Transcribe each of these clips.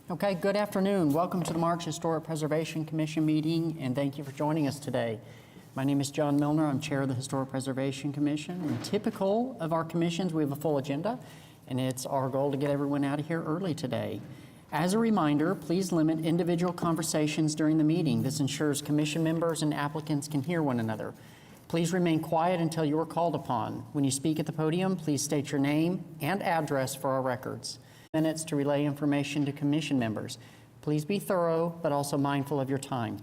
Okay, good afternoon. Welcome to the March Historic Preservation Commission meeting, and thank you for joining us today. My name is John Milner. I'm chair of the Historic Preservation Commission, and typical of our commissions, we have a full agenda, and it's our goal to get everyone out of here early today. As a reminder, please limit individual conversations during the meeting. This ensures commission members and applicants can hear one another. Please remain quiet until you are called upon. When you speak at the podium, please state your name and address for our records. Minutes to relay information to commission members. Please be thorough, but also mindful of your time.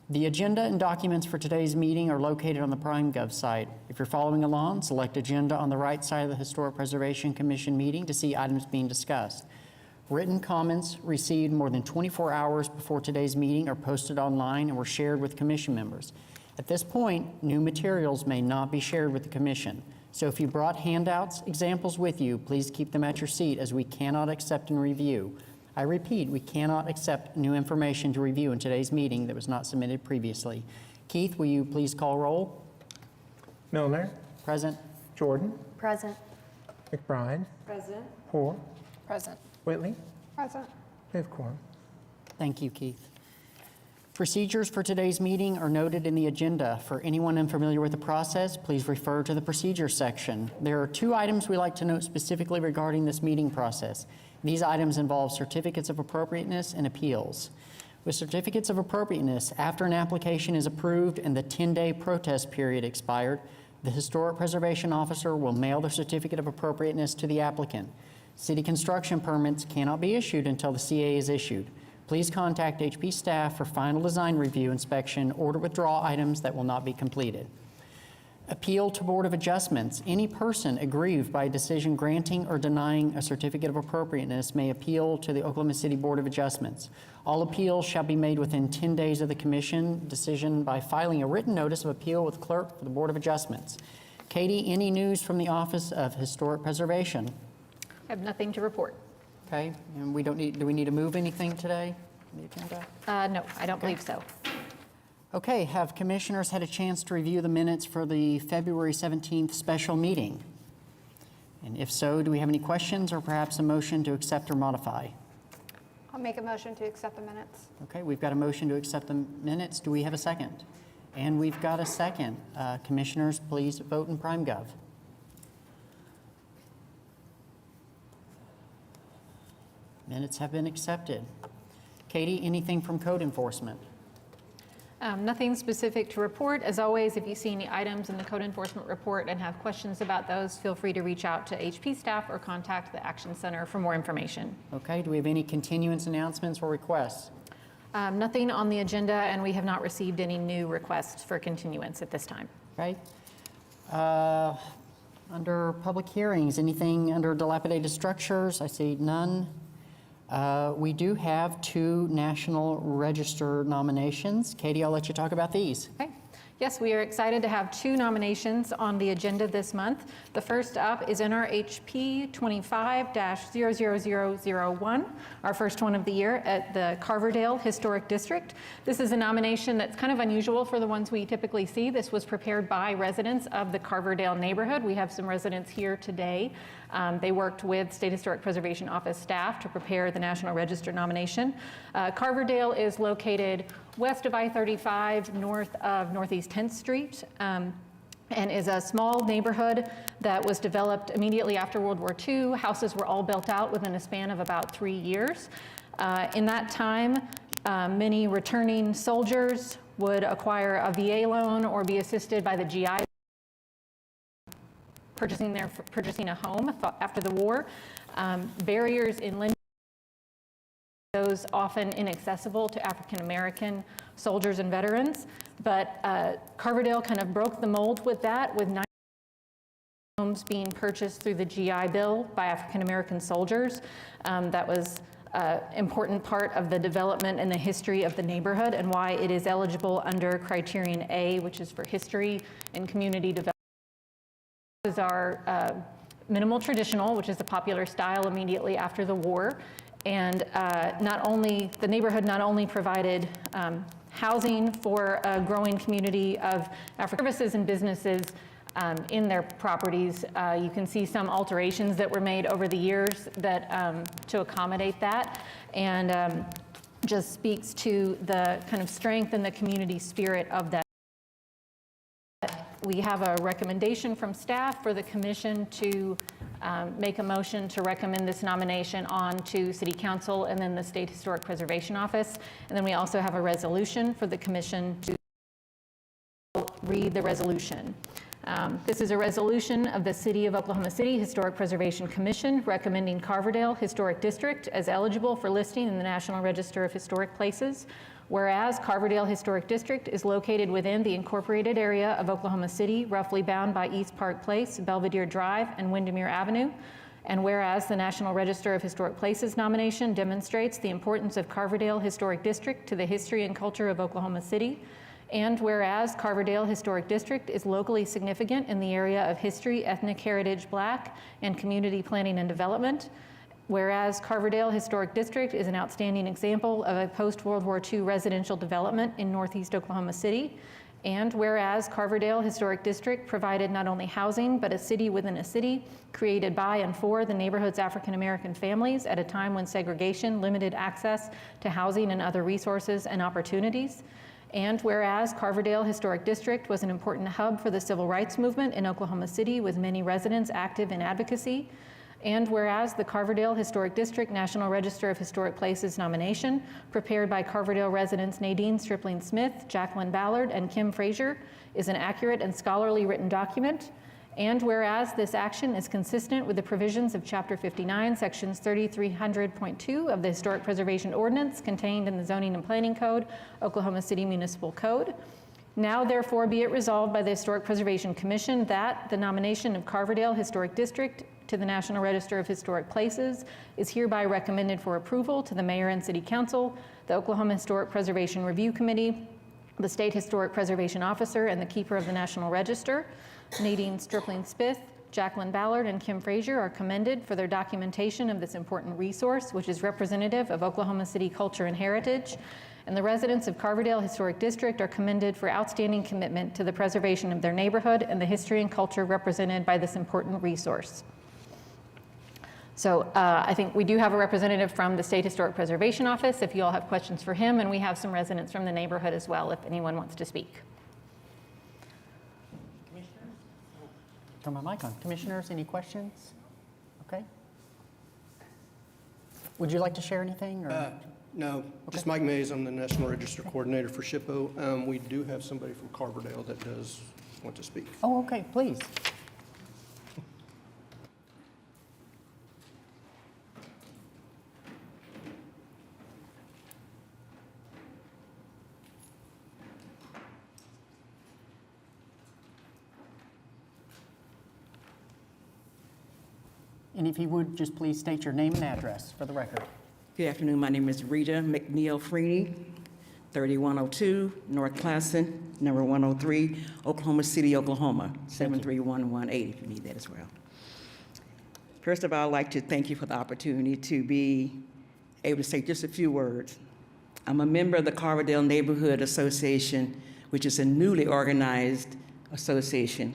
The agenda and documents for today's meeting are located on the PrimeGov site. If you're following along, select Agenda on the right side of the Historic Preservation Commission meeting to see items being discussed. Written comments received more than 24 hours before today's meeting are posted online and were shared with commission members. At this point, new materials may not be shared with the commission. So if you brought handouts, examples with you, please keep them at your seat as we cannot accept and review. I repeat, we cannot accept new information to review in today's meeting that was not submitted previously. Keith, will you please call roll? Milner. Present. Jordan. Present. McBride. Present. Hoare. Present. Whitley. Present. We have quorum. Thank you, Keith. Procedures for today's meeting are noted in the agenda. For anyone unfamiliar with the process, please refer to the procedures section. There are two items we like to note specifically regarding this meeting process. These items involve certificates of appropriateness and appeals. With certificates of appropriateness, after an application is approved and the 10-day protest period expired, the Historic Preservation Officer will mail the certificate of appropriateness to the applicant. City construction permits cannot be issued until the CA is issued. Please contact HP staff for final design review, inspection, or to withdraw items that will not be completed. Appeal to Board of Adjustments. Any person aggrieved by a decision granting or denying a certificate of appropriateness may appeal to the Oklahoma City Board of Adjustments. All appeals shall be made within 10 days of the commission decision by filing a written notice of appeal with clerk for the Board of Adjustments. Katie, any news from the Office of Historic Preservation? I have nothing to report. Okay, and we don't need, do we need to move anything today on the agenda? No, I don't believe so. Okay, have commissioners had a chance to review the minutes for the February 17th special meeting? And if so, do we have any questions or perhaps a motion to accept or modify? I'll make a motion to accept the minutes. Okay, we've got a motion to accept the minutes. Do we have a second? And we've got a second. Commissioners, please vote in PrimeGov. Minutes have been accepted. Katie, anything from code enforcement? Nothing specific to report. As always, if you see any items in the code enforcement report and have questions about those, feel free to reach out to HP staff or contact the Action Center for more information. Okay, do we have any continuance announcements or requests? Nothing on the agenda, and we have not received any new requests for continuance at this time. Okay. Under public hearings, anything under dilapidated structures? I see none. We do have two National Register nominations. Katie, I'll let you talk about these. Okay. Yes, we are excited to have two nominations on the agenda this month. The first up is NRHP 25-00001, our first one of the year at the Carverdale Historic District. This is a nomination that's kind of unusual for the ones we typically see. This was prepared by residents of the Carverdale neighborhood. We have some residents here today. They worked with State Historic Preservation Office staff to prepare the National Register nomination. Carverdale is located west of I-35, north of Northeast 10th Street, and is a small neighborhood that was developed immediately after World War II. Houses were all built out within a span of about 3 years. In that time, many returning soldiers would acquire a VA loan or be assisted by the GI purchasing a home after the war. Barriers in lending those often inaccessible to African American soldiers and veterans, but Carverdale kind of broke the mold with that, with 9 homes being purchased through the GI Bill by African American soldiers. That was an important part of the development and the history of the neighborhood, and why it is eligible under Criterion A, which is for history and community development. These are minimal traditional, which is the popular style immediately after the war. And the neighborhood not only provided housing for a growing community of African services and businesses, in their properties. You can see some alterations that were made over the years that to accommodate that, and just speaks to the kind of strength and the community spirit of that. We have a recommendation from staff for the commission to make a motion to recommend this nomination on to City Council and then the State Historic Preservation Office. And then we also have a resolution for the commission to read the resolution. This is a resolution of the City of Oklahoma City Historic Preservation Commission recommending Carverdale Historic District as eligible for listing in the National Register of Historic Places. Whereas Carverdale Historic District is located within the incorporated area of Oklahoma City, roughly bound by East Park Place, Belvedere Drive, and Windermere Avenue. And whereas the National Register of Historic Places nomination demonstrates the importance of Carverdale Historic District to the history and culture of Oklahoma City. And whereas Carverdale Historic District is locally significant in the area of history, ethnic heritage, Black, and community planning and development. Whereas Carverdale Historic District is an outstanding example of a post-World War II residential development in Northeast Oklahoma City. And whereas Carverdale Historic District provided not only housing, but a city within a city created by and for the neighborhood's African American families at a time when segregation limited access to housing and other resources and opportunities. And whereas Carverdale Historic District was an important hub for the civil rights movement in Oklahoma City with many residents active in advocacy. And whereas the Carverdale Historic District National Register of Historic Places nomination, prepared by Carverdale residents Nadine Stripling Smith, Jacqueline Ballard, and Kim Frazier, is an accurate and scholarly written document. And whereas this action is consistent with the provisions of Chapter 59, Sections 3300.2 of the Historic Preservation Ordinance contained in the Zoning and Planning Code, Oklahoma City Municipal Code. Now, therefore, be it resolved by the Historic Preservation Commission that the nomination of Carverdale Historic District to the National Register of Historic Places is hereby recommended for approval to the Mayor and City Council, the Oklahoma Historic Preservation Review Committee, the State Historic Preservation Officer, and the Keeper of the National Register. Nadine Stripling Smith, Jacqueline Ballard, and Kim Frazier are commended for their documentation of this important resource, which is representative of Oklahoma City culture and heritage. And the residents of Carverdale Historic District are commended for outstanding commitment to the preservation of their neighborhood and the history and culture represented by this important resource. So I think we do have a representative from the State Historic Preservation Office if you all have questions for him, and we have some residents from the neighborhood as well if anyone wants to speak. Commissioners? Turn my mic on. Commissioners, any questions? Okay. Would you like to share anything? Or? No, just Mike Mays. I'm the National Register Coordinator for SHPO. We do have somebody from Carverdale that does want to speak. Oh, okay, please. And if you would, just please state your name and address for the record. Good afternoon. My name is Rita McNeil Freeney, 3102 North Classen, number 103, Oklahoma City, Oklahoma, 73118, if you need that as well. First of all, I'd like to thank you for the opportunity to be able to say just a few words. I'm a member of the Carverdale Neighborhood Association, which is a newly organized association.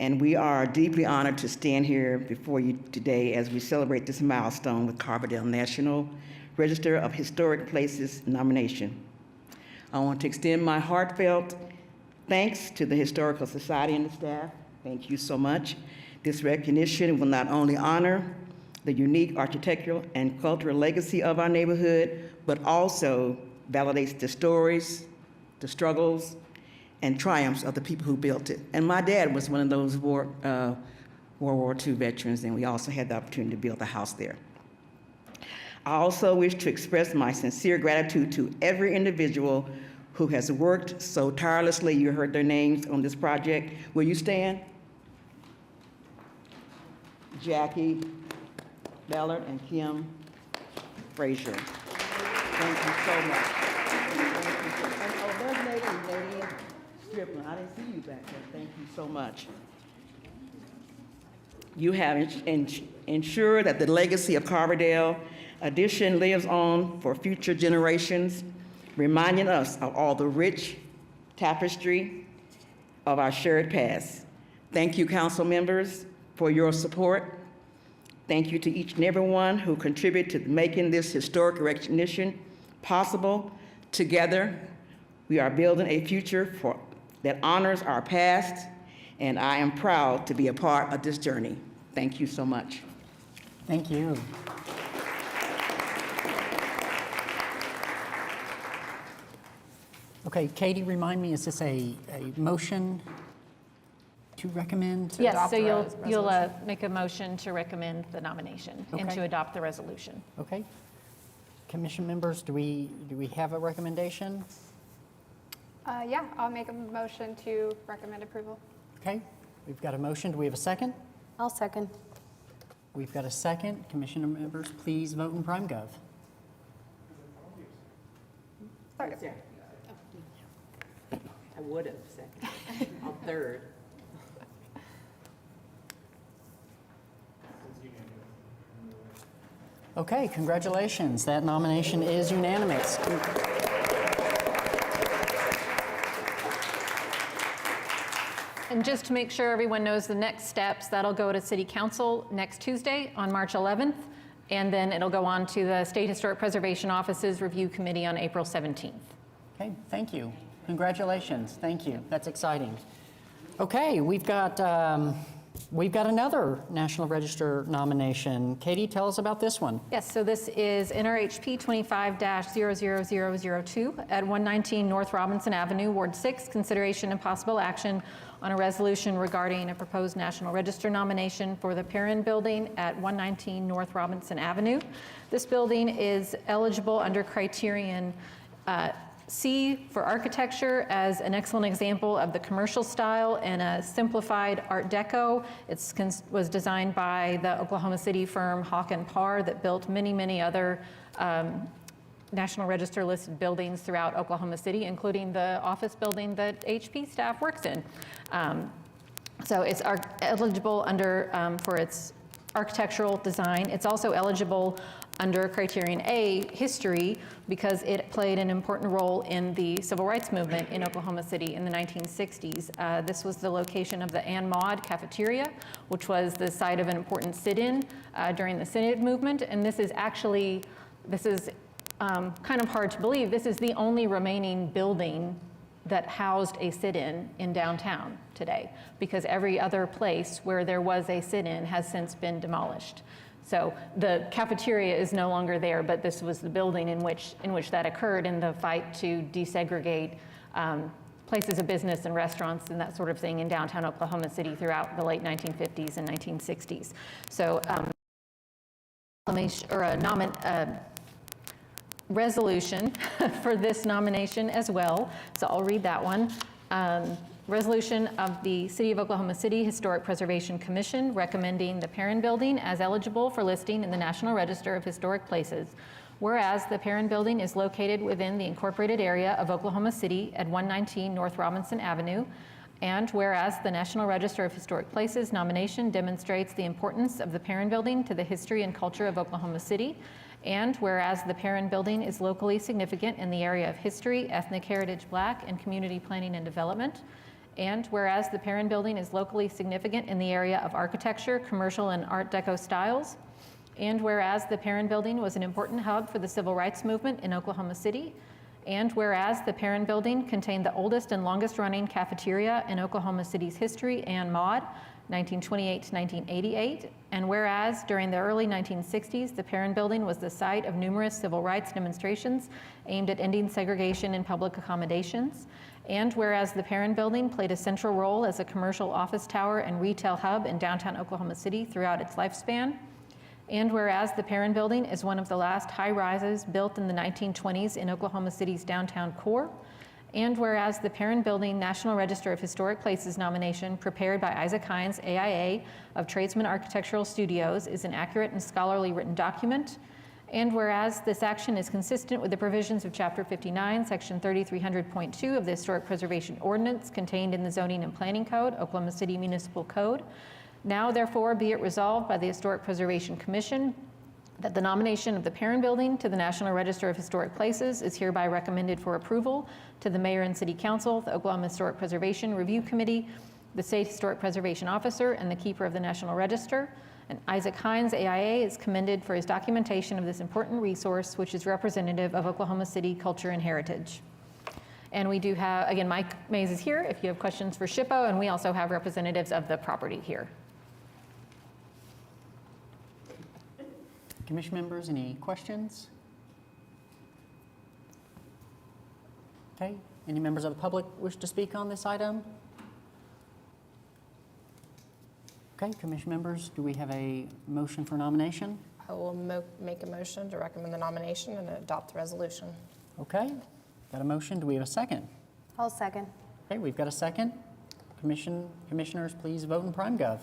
And we are deeply honored to stand here before you today as we celebrate this milestone with Carverdale National Register of Historic Places nomination. I want to extend my heartfelt thanks to the Historical Society and the staff. Thank you so much. This recognition will not only honor the unique architectural and cultural legacy of our neighborhood, but also validates the stories, the struggles, and triumphs of the people who built it. And my dad was one of those World War II veterans, and we also had the opportunity to build a house there. I also wish to express my sincere gratitude to every individual who has worked so tirelessly. You heard their names on this project. Will you stand? Jackie Ballard and Kim Frazier. Thank you so much. And oh, there's Nadine Stripling. I didn't see you back there. Thank you so much. You have ensured that the legacy of Carverdale addition lives on for future generations, reminding us of all the rich tapestry of our shared past. Thank you, council members, for your support. Thank you to each and everyone who contributed to making this historic recognition possible. Together, we are building a future that honors our past, and I am proud to be a part of this journey. Thank you so much. Thank you. Okay, Katie, remind me, is this a motion to recommend? Yes, adopt so the you'll resolution. make a motion to recommend the nomination and Okay. to adopt the resolution. Okay. Commission members, do we have a recommendation? Yeah, I'll make a motion to recommend approval. Okay, we've got a motion. Do we have a second? I'll second. We've got a second. Commissioner members, please vote in PrimeGov. Sorry. I would have seconded. On third. Okay, congratulations. That nomination is unanimous. And just to make sure everyone knows the next steps, that'll go to City Council next Tuesday on March 11th, and then it'll go on to the State Historic Preservation Office's Review Committee on April 17th. Okay, thank you. Congratulations. Thank you. That's exciting. Okay, we've got another National Register nomination. Katie, tell us about this one. Yes, so this is NRHP 25-00002 at 119 North Robinson Avenue, Ward 6, consideration and possible action on a resolution regarding a proposed National Register nomination for the Perrin Building at 119 North Robinson Avenue. This building is eligible under criterion C for architecture as an excellent example of the commercial style and a simplified Art Deco. It was designed by the Oklahoma City firm Hawk and Parr that built many, many other National Register listed buildings throughout Oklahoma City, including the office building that HP staff works in. So it's eligible under for its architectural design. It's also eligible under criterion A, history, because it played an important role in the civil rights movement in Oklahoma City in the 1960s. This was the location of the Ann Maud Cafeteria, which was the site of an important sit-in during the Synod movement. And this is kind of hard to believe. This is the only remaining building that housed a sit-in in downtown today, because every other place where there was a sit-in has since been demolished. So the cafeteria is no longer there, but this was the building in which that occurred in the fight to desegregate places of business and restaurants and that sort of thing in downtown Oklahoma City throughout the late 1950s and 1960s. So a resolution for this nomination as well. So I'll read that one. Resolution of the City of Oklahoma City Historic Preservation Commission recommending the Perrin Building as eligible for listing in the National Register of Historic Places. Whereas the Perrin Building is located within the incorporated area of Oklahoma City at 119 North Robinson Avenue, and whereas the National Register of Historic Places nomination demonstrates the importance of the Perrin Building to the history and culture of Oklahoma City, and whereas the Perrin Building is locally significant in the area of history, ethnic heritage, Black, and community planning and development, and whereas the Perrin Building is locally significant in the area of architecture, commercial, and Art Deco styles, and whereas the Perrin Building was an important hub for the civil rights movement in Oklahoma City, and whereas the Perrin Building contained the oldest and longest-running cafeteria in Oklahoma City's history, Ann Maud, 1928 to 1988, and whereas during the early 1960s, the Perrin Building was the site of numerous civil rights demonstrations aimed at ending segregation in public accommodations, and whereas the Perrin Building played a central role as a commercial office tower and retail hub in downtown Oklahoma City throughout its lifespan, and whereas the Perrin Building is one of the last high-rises built in the 1920s in Oklahoma City's downtown core, and whereas the Perrin Building National Register of Historic Places nomination prepared by Isaac Hines, AIA, of Tradesman Architectural Studios is an accurate and scholarly written document, and whereas this action is consistent with the provisions of Chapter 59, Section 3300.2 of the Historic Preservation Ordinance contained in the Zoning and Planning Code, Oklahoma City Municipal Code. Now, therefore, be it resolved by the Historic Preservation Commission that the nomination of the Perrin Building to the National Register of Historic Places is hereby recommended for approval to the Mayor and City Council, the Oklahoma Historic Preservation Review Committee, the State Historic Preservation Officer, and the Keeper of the National Register. And Isaac Hines, AIA, is commended for his documentation of this important resource, which is representative of Oklahoma City culture and heritage. And we do have, again, Mike Mays is here if you have questions for SHPO, and we also have representatives of the property here. Commission members, any questions? Okay, any members of the public wish to speak on this item? Okay, commission members, do we have a motion for nomination? I will make a motion to recommend the nomination and adopt the resolution. Okay, got a motion. Do we have a second? I'll second. Okay, we've got a second. Commissioners, please vote in PrimeGov.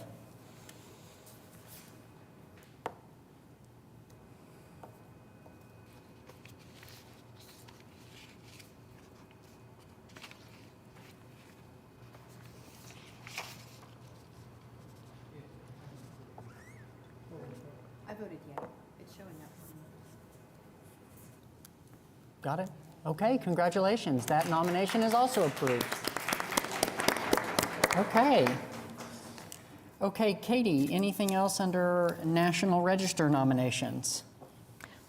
I voted yeah. It's showing up. Got it? Okay, congratulations. That nomination is also approved. Okay. Okay, Katie, anything else under National Register nominations?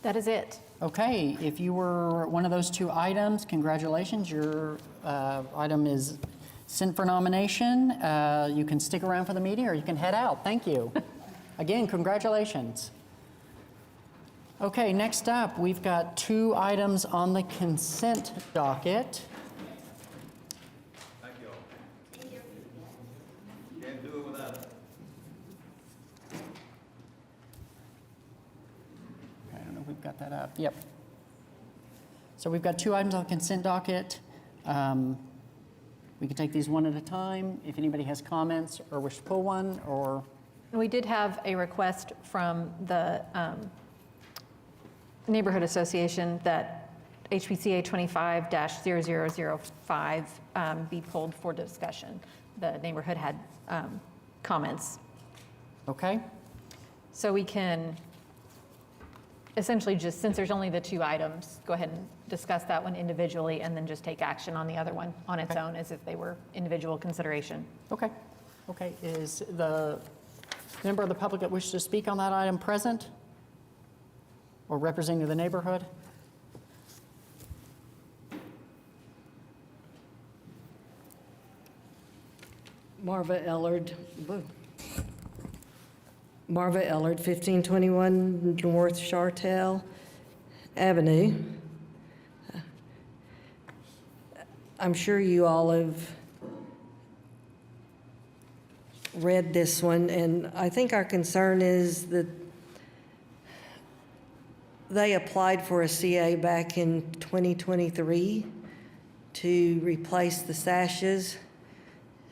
That is it. Okay, if you were one of those two items, congratulations. Your item is sent for nomination. You can stick around for the meeting or you can head out. Thank you. Again, congratulations. Okay, next up, we've got two items on the consent docket. Thank you all. Can't do it without it. I don't know if we've got that up. Yep. So we've got two items on the consent docket. We can take these one at a time. If anybody has comments or wish to pull one, or We did have a request from the Neighborhood Association that HPCA 25-0005 be pulled for discussion. The neighborhood had comments. okay? So we can essentially just, since there's only the two items, go ahead and discuss that one individually and then just take action on the other one on its Okay. own as if they were individual consideration. Okay. Okay. Is the member of the public that wishes to speak on that item present or representing the neighborhood? Marva Ellard, 1521 North Chartel Avenue. I'm sure you all have read this one, and I think our concern is that they applied for a CA back in 2023 to replace the sashes.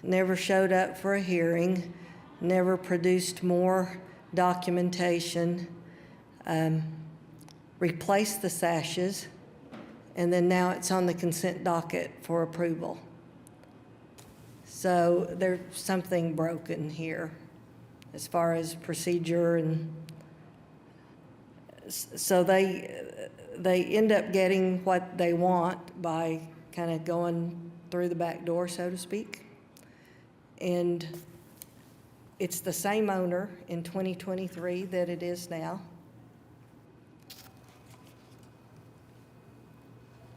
Never showed up for a hearing, never produced more documentation, replaced the sashes, and then now it's on the consent docket for approval. So there's something broken here as far as procedure, and so they end up getting what they want by kind of going through the back door, so to speak. And it's the same owner in 2023 that it is now.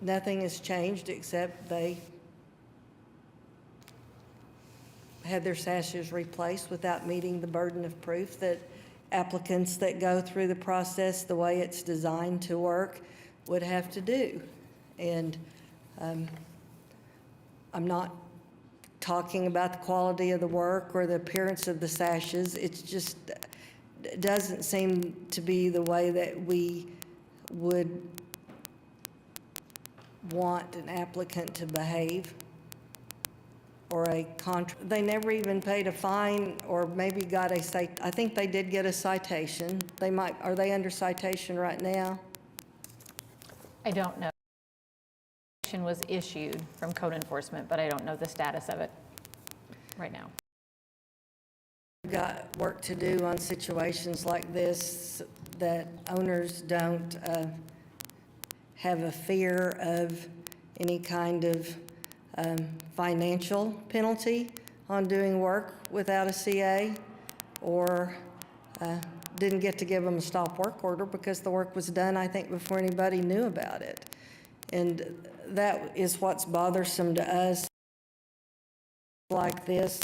Nothing has changed except they had their sashes replaced without meeting the burden of proof that applicants that go through the process the way it's designed to work would have to do. And I'm not talking about the quality of the work or the appearance of the sashes. It's just doesn't seem to be the way that we would want an applicant to behave, or they never even paid a fine, or maybe got I think they did get a citation. Are they under citation right now? I don't know. Was issued from code enforcement, but I don't know the status of it right now. We've got work to do on situations like this, that owners don't have a fear of any kind of financial penalty on doing work without a CA, or didn't get to give them a stop work order because the work was done, I think, before anybody knew about it. And that is what's bothersome to us like this,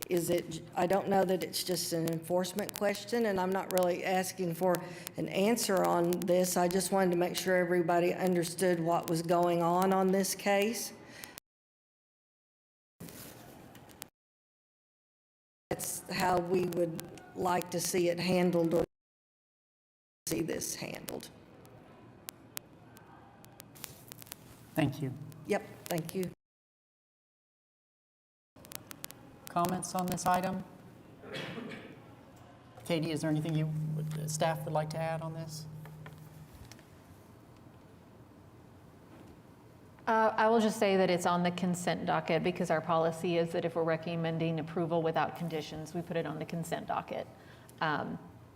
is I don't know that it's just an enforcement question, and I'm not really asking for an answer on this. I just wanted to make sure everybody understood what was going on this case. That's how we would like to see it handled, or see this handled. Thank you. Yep, thank you. Comments on this item? Katie, is there anything staff would like to add on this? I will just say that it's on the consent docket because our policy is that if we're recommending approval without conditions, we put it on the consent docket.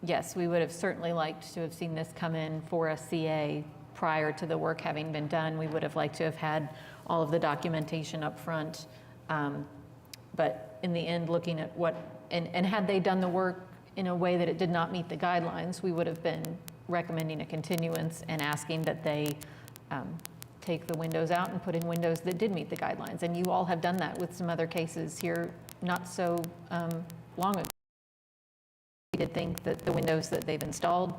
Yes, we would have certainly liked to have seen this come in for a CA prior to the work having been done. We would have liked to have had all of the documentation up front. But in the end, looking at and had they done the work in a way that it did not meet the guidelines, we would have been recommending a continuance and asking that they take the windows out and put in windows that did meet the guidelines. And you all have done that with some other cases here not so long ago. We did think that the windows that they've installed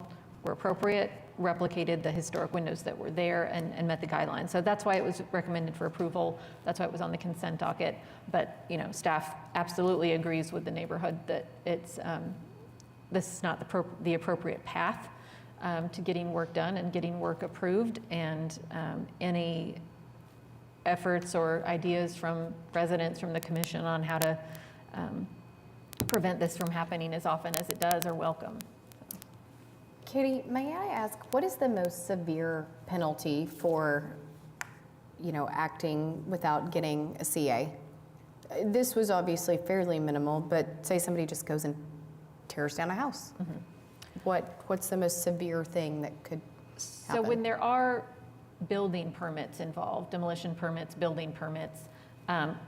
were appropriate, replicated the historic windows that were there, and met the guidelines. So that's why it was recommended for approval. That's why it was on the consent docket. But staff absolutely agrees with the neighborhood that it's this is not the appropriate path to getting work done and getting work approved. And any efforts or ideas from residents, from the commission on how to prevent this from happening as often as it does are welcome. Katie, may I ask, what is the most severe penalty for, acting without getting a CA? This was obviously fairly minimal, but say somebody just goes and tears down a house. Mm-hmm. What's the most severe thing that could happen? So when there are building permits involved, demolition permits, building permits,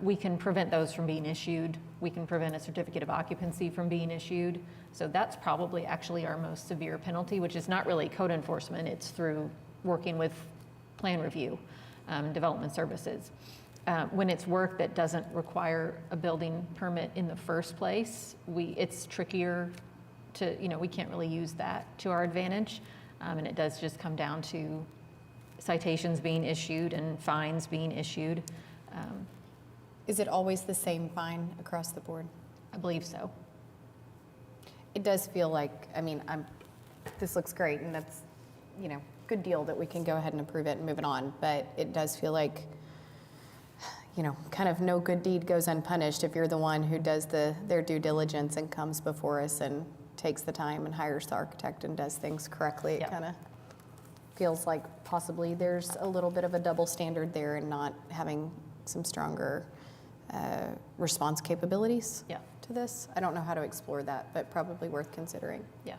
we can prevent those from being issued. We can prevent a certificate of occupancy from being issued. So that's probably actually our most severe penalty, which is not really code enforcement. It's through working with plan review, development services. When it's work that doesn't require a building permit in the first place, it's trickier to, we can't really use that to our advantage. And it does just come down to citations being issued and fines being issued. Is it always the same fine across the board? I believe so. It does feel like, this looks great, and that's, good deal that we can go ahead and approve it and move it on. But it does feel like, kind of no good deed goes unpunished if you're the one who does their due diligence and comes before us and takes the time and hires the architect and does things correctly. Yep. It kind of feels like possibly there's a little bit of a double standard there and not having some stronger response capabilities to this. I don't know how to explore that, but probably worth considering. Yeah.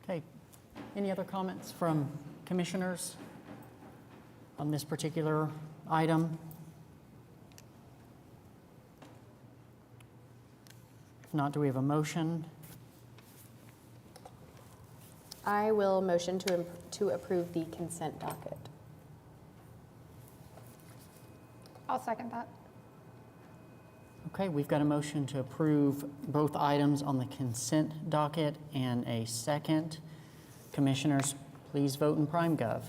Okay. Any other comments from commissioners on this particular item? If not, do we have a motion? I will motion to approve the consent docket. I'll second that. Okay, we've got a motion to approve both items on the consent docket and a second. Commissioners, please vote in PrimeGov.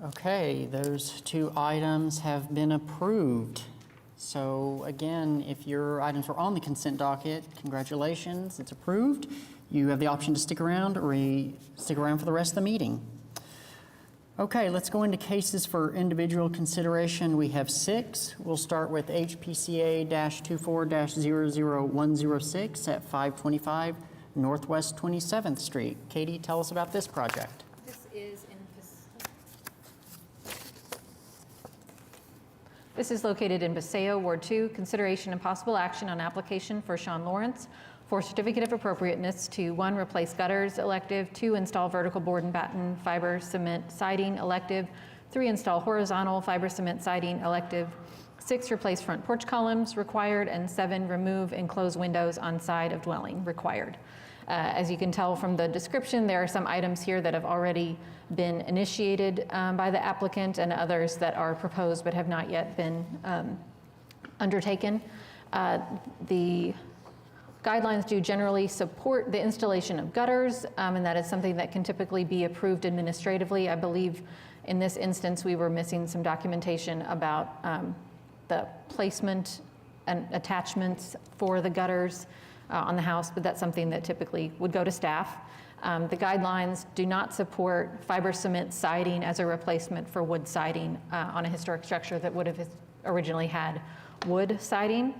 Okay, those two items have been approved. So again, if your items were on the consent docket, congratulations, it's approved. You have the option to stick around or stick around for the rest of the meeting. Okay, let's go into cases for individual consideration. We have 6. We'll start with HPCA-24-00106 at 525 Northwest 27th Street. Katie, tell us about this project. This is located in Paseo, Ward 2. Consideration and possible action on application for Sean Lawrence for certificate of appropriateness to 1, replace gutters, elective, 2, install vertical board and batten fiber cement siding, elective, 3, install horizontal fiber cement siding, elective, 6, replace front porch columns, required, and 7, remove enclosed windows on side of dwelling, required. As you can tell from the description, there are some items here that have already been initiated by the applicant and others that are proposed but have not yet been undertaken. The guidelines do generally support the installation of gutters, and that is something that can typically be approved administratively. I believe in this instance, we were missing some documentation about the placement and attachments for the gutters on the house, but that's something that typically would go to staff. The guidelines do not support fiber cement siding as a replacement for wood siding on a historic structure that would have originally had wood siding.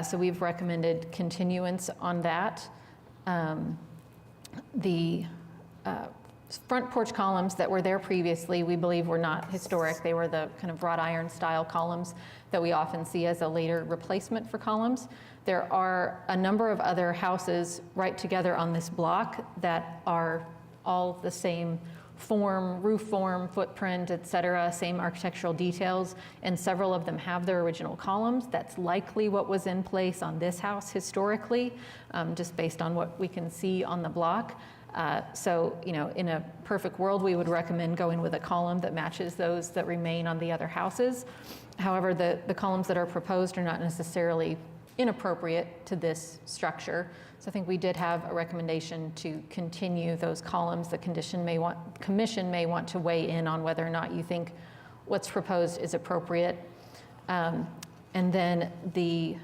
So we've recommended continuance on that. The front porch columns that were there previously, we believe were not historic. They were the kind of wrought iron style columns that we often see as a later replacement for columns. There are a number of other houses right together on this block that are all the same form, roof form, footprint, et cetera, same architectural details, and several of them have their original columns. That's likely what was in place on this house historically, just based on what we can see on the block. So, you know, in a perfect world, we would recommend going with a column that matches those that remain on the other houses. However, the columns that are proposed are not necessarily inappropriate to this structure. So I think we did have a recommendation to continue those columns. The commission may want to weigh in on whether or not you think what's proposed is appropriate. And then the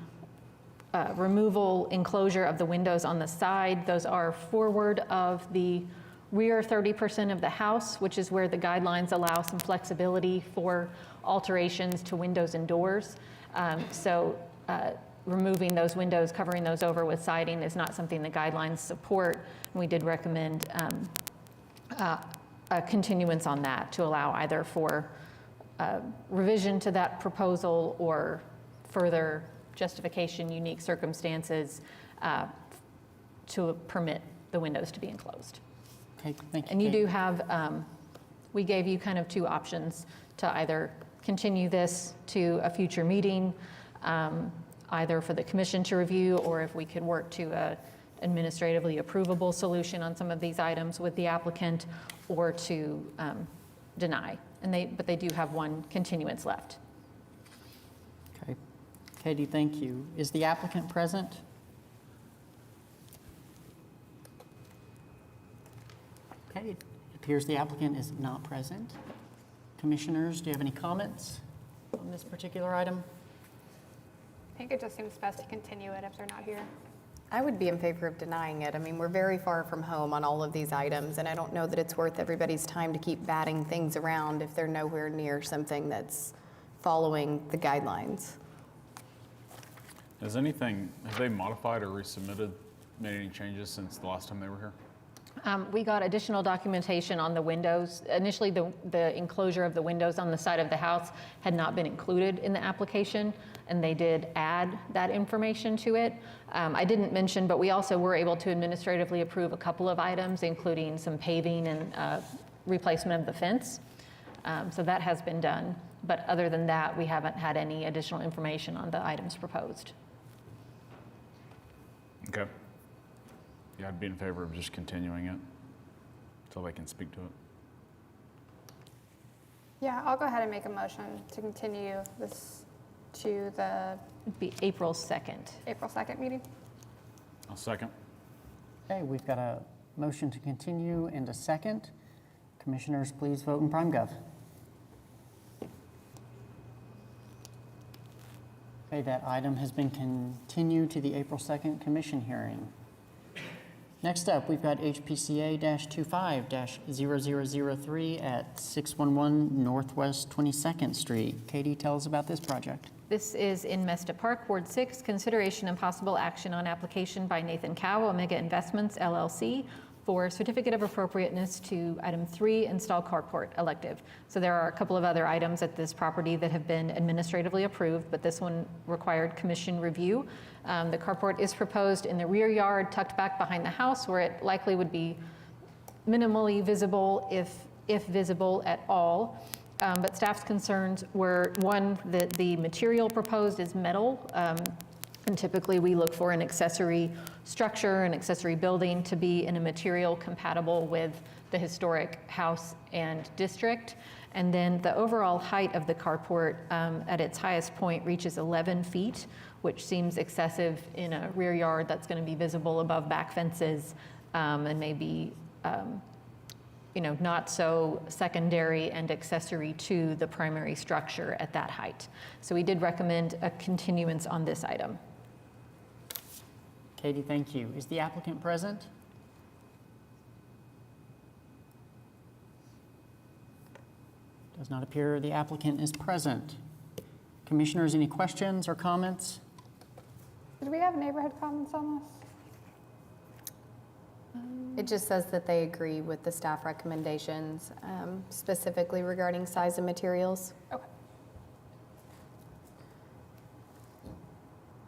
removal enclosure of the windows on the side, those are forward of the rear 30% of the house, which is where the guidelines allow some flexibility for alterations to windows and doors. Removing those windows, covering those over with siding is not something the guidelines support. We did recommend a continuance on that to allow either for revision to that proposal or further justification, unique circumstances to permit the windows to be enclosed. Okay, thank you. And you Kate. do have, we gave you kind of two options to either continue this to a future meeting, either for the commission to review, or if we could work to a administratively approvable solution on some of these items with the applicant, or to deny. But they do have one continuance left. Okay. Katie, thank you. Is the applicant present? Okay, it appears the applicant is not present. Commissioners, do you have any comments on this particular item? I think it just seems best to continue it if they're not here. I would be in favor of denying it. I mean, we're very far from home on all of these items, and I don't know that it's worth everybody's time to keep batting things around if they're nowhere near something that's following the guidelines. Have they modified or resubmitted, made any changes since the last time they were here? We got additional documentation on the windows. Initially, the enclosure of the windows on the side of the house had not been included in the application, and they did add that information to it. I didn't mention, but we also were able to administratively approve a couple of items, including some paving and replacement of the fence. So that has been done. But other than that, we haven't had any additional information on the items proposed. Okay. Yeah, I'd be in favor of just continuing it until they can speak to it. Yeah, I'll go ahead and make a motion to continue this to the It'd be April 2nd. April 2nd meeting. I'll second. Okay, we've got a motion to continue and a second. Commissioners, please vote in PrimeGov. Okay, that item has been continued to the April 2nd commission hearing. Next up, we've got HPCA-25-0003 at 611 Northwest 22nd Street. Katie, tell us about this project. This is in Mesta Park, Ward 6, consideration and possible action on application by Nathan Cow, Omega Investments LLC, for certificate of appropriateness to item 3, install carport elective. So there are a couple of other items at this property that have been administratively approved, but this one required commission review. The carport is proposed in the rear yard, tucked back behind the house, where it likely would be minimally visible, if visible at all. But staff's concerns were, one, that the material proposed is metal. And typically we look for an accessory structure, an accessory building to be in a material compatible with the historic house and district. And then the overall height of the carport at its highest point reaches 11 feet, which seems excessive in a rear yard that's going to be visible above back fences and maybe not so secondary and accessory to the primary structure at that height. So we did recommend a continuance on this item. Katie, thank you. Is the applicant present? Does not appear the applicant is present. Commissioners, any questions or comments? Did we have neighborhood comments on this? It just says that they agree with the staff recommendations, specifically regarding size and materials. Okay.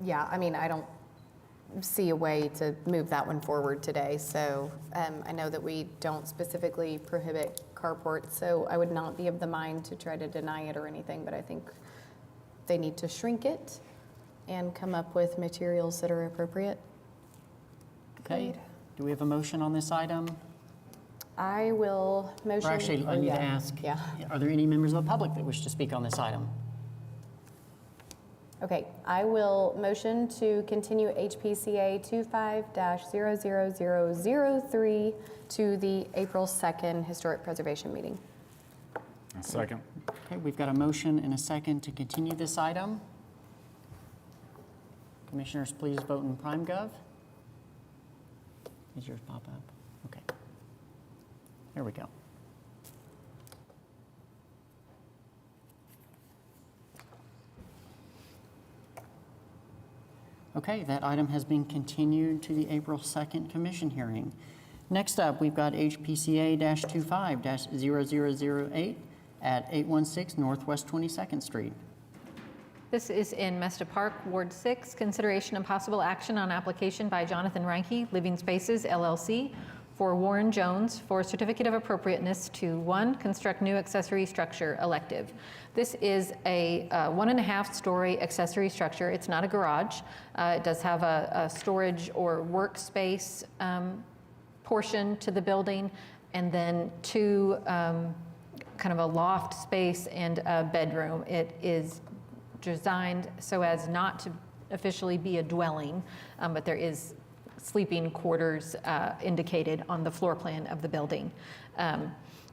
Yeah, I mean, I don't see a way to move that one forward today. So I know that we don't specifically prohibit carports, so I would not be of the mind to try to deny it or anything, but I think they need to shrink it and come up with materials that are appropriate. Okay. Do we have a motion on this item? I will motion. Or actually, I need yeah. to ask, Yeah. are there any members of the public that wish to speak on this item? Okay, I will motion to continue HPCA 25-00003 to the April 2nd Historic Preservation Meeting. A second. Okay, we've got a motion and a second to continue this item. Commissioners, please vote in PrimeGov. Does yours pop up? Okay. There we go. Okay, that item has been continued to the April 2nd commission hearing. Next up, we've got HPCA-25-0008 at 816 Northwest 22nd Street. This is in Mesta Park, Ward 6, consideration and possible action on application by Jonathan Reinke, Living Spaces LLC, for Warren Jones for certificate of appropriateness to 1, construct new accessory structure elective. This is a 1.5-story accessory structure. It's not a garage. It does have a storage or workspace portion to the building, and then 2 kind of a loft space and a bedroom. It is designed so as not to officially be a dwelling, but there is sleeping quarters indicated on the floor plan of the building.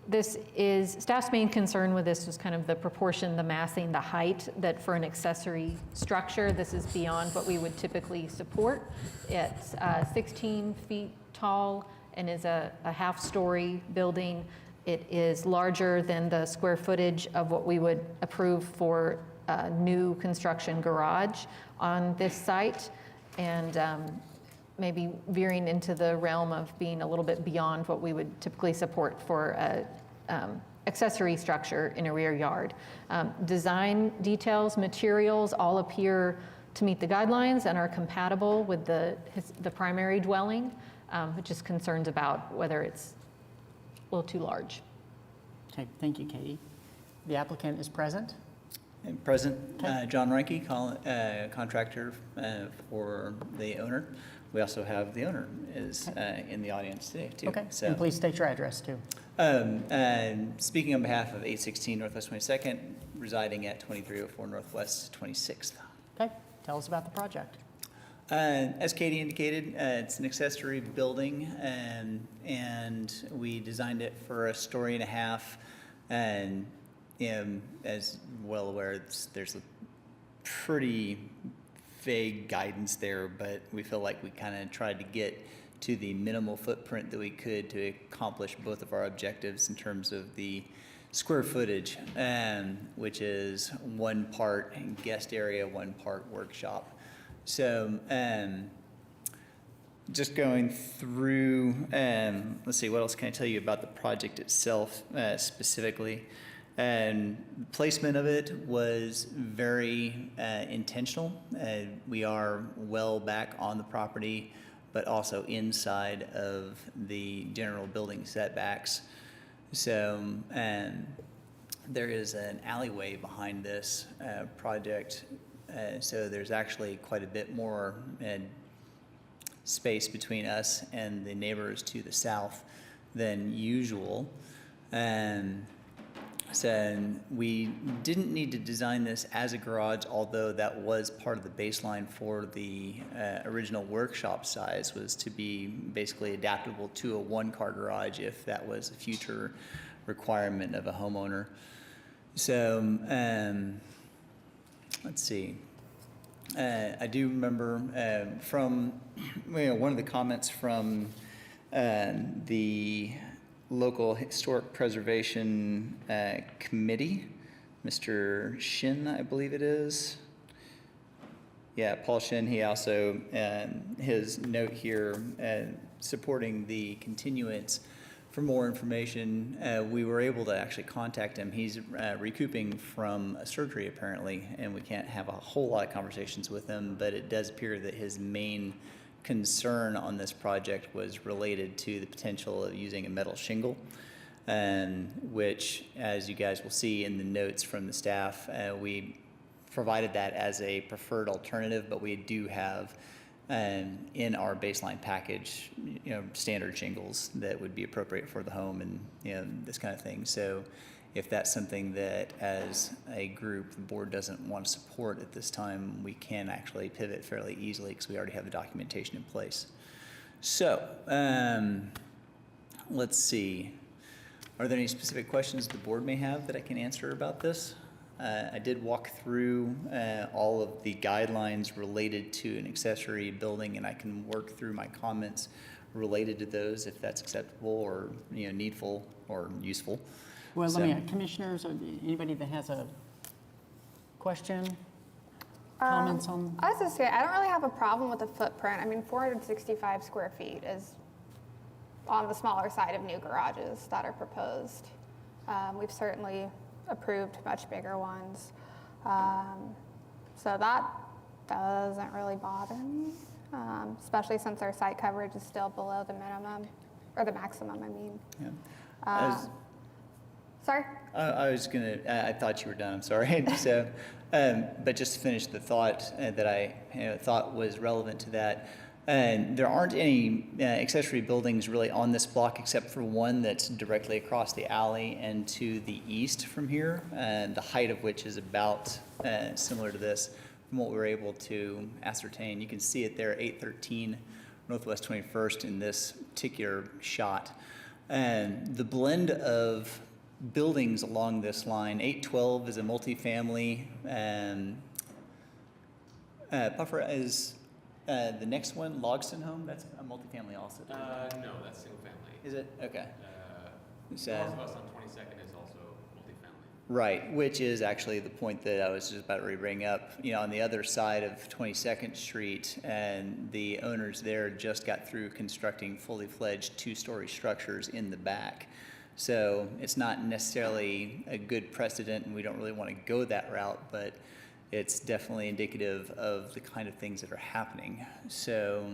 This is, staff's main concern with this was kind of the proportion, the massing, the height, that for an accessory structure, this is beyond what we would typically support. It's 16 feet tall and is a half-story building. It is larger than the square footage of what we would approve for a new construction garage on this site, and maybe veering into the realm of being a little bit beyond what we would typically support for a accessory structure in a rear yard. Design details, materials all appear to meet the guidelines and are compatible with the primary dwelling, which is concerns about whether it's a little too large. Okay, thank you, Katie. The applicant is present. And present, John Reinke, contractor for the owner. We also have the owner is in the audience today, too. Okay, So, and please state your address, too. speaking on behalf of 816 Northwest 22nd, residing at 2304 Northwest 26th. Okay, tell us about the project. As Katie indicated, it's an accessory building, and we designed it for 1.5 stories. And as well aware, there's a pretty vague guidance there, but we feel like we kind of tried to get to the minimal footprint that we could to accomplish both of our objectives in terms of the square footage, which is 1 part guest area, 1 part workshop. So just going through, let's see, what else can I tell you about the project itself specifically? Placement of it was very intentional. We are well back on the property, but also inside of the general building setbacks. So there is an alleyway behind this project, so there's actually quite a bit more space between us and the neighbors to the south than usual. So we didn't need to design this as a garage, although that was part of the baseline for the original workshop size, was to be basically adaptable to a 1-car garage if that was a future requirement of a homeowner. So let's see. I do remember from one of the comments from the local historic preservation committee, Mr. Shin, I believe it is. Yeah, Paul Shin. He also, his note here supporting the continuance for more information. We were able to actually contact him. He's recouping from a surgery apparently, and we can't have a whole lot of conversations with him, but it does appear that his main concern on this project was related to the potential of using a metal shingle, which, as you guys will see in the notes from the staff, we provided that as a preferred alternative, but we do have in our baseline package, standard shingles that would be appropriate for the home and, this kind of thing. So if that's something that as a group the board doesn't want to support at this time, we can actually pivot fairly easily because we already have the documentation in place. So let's see. Are there any specific questions the board may have that I can answer about this? I did walk through all of the guidelines related to an accessory building, and I can work through my comments related to those if that's acceptable or needful or useful. Well, let me, commissioners, or anybody that has a question, comments on? I was just saying, I don't really have a problem with the footprint. I mean, 465 square feet is on the smaller side of new garages that are proposed. We've certainly approved much bigger ones. So that doesn't really bother me, especially since our site coverage is still below the minimum, or the maximum, I mean. Yeah. Sorry? I was gonna, I thought you were done, I'm sorry. So, but just to finish the thought that I thought was relevant to that, there aren't any accessory buildings really on this block except for one that's directly across the alley and to the east from here, the height of which is about similar to this from what we were able to ascertain. You can see it there, 813 Northwest 21st in this particular shot. And the blend of buildings along this line, 812 is a multifamily, Puffer is the next one, Logston Home, that's a multifamily also. No, that's single family. Is it? Okay. Northwest on 22nd is also multifamily. Right, which is actually the point that I was just about to bring up. On the other side of 22nd Street, and the owners there just got through constructing fully fledged 2-story structures in the back. So it's not necessarily a good precedent, and we don't really want to go that route, but it's definitely indicative of the kind of things that are happening. So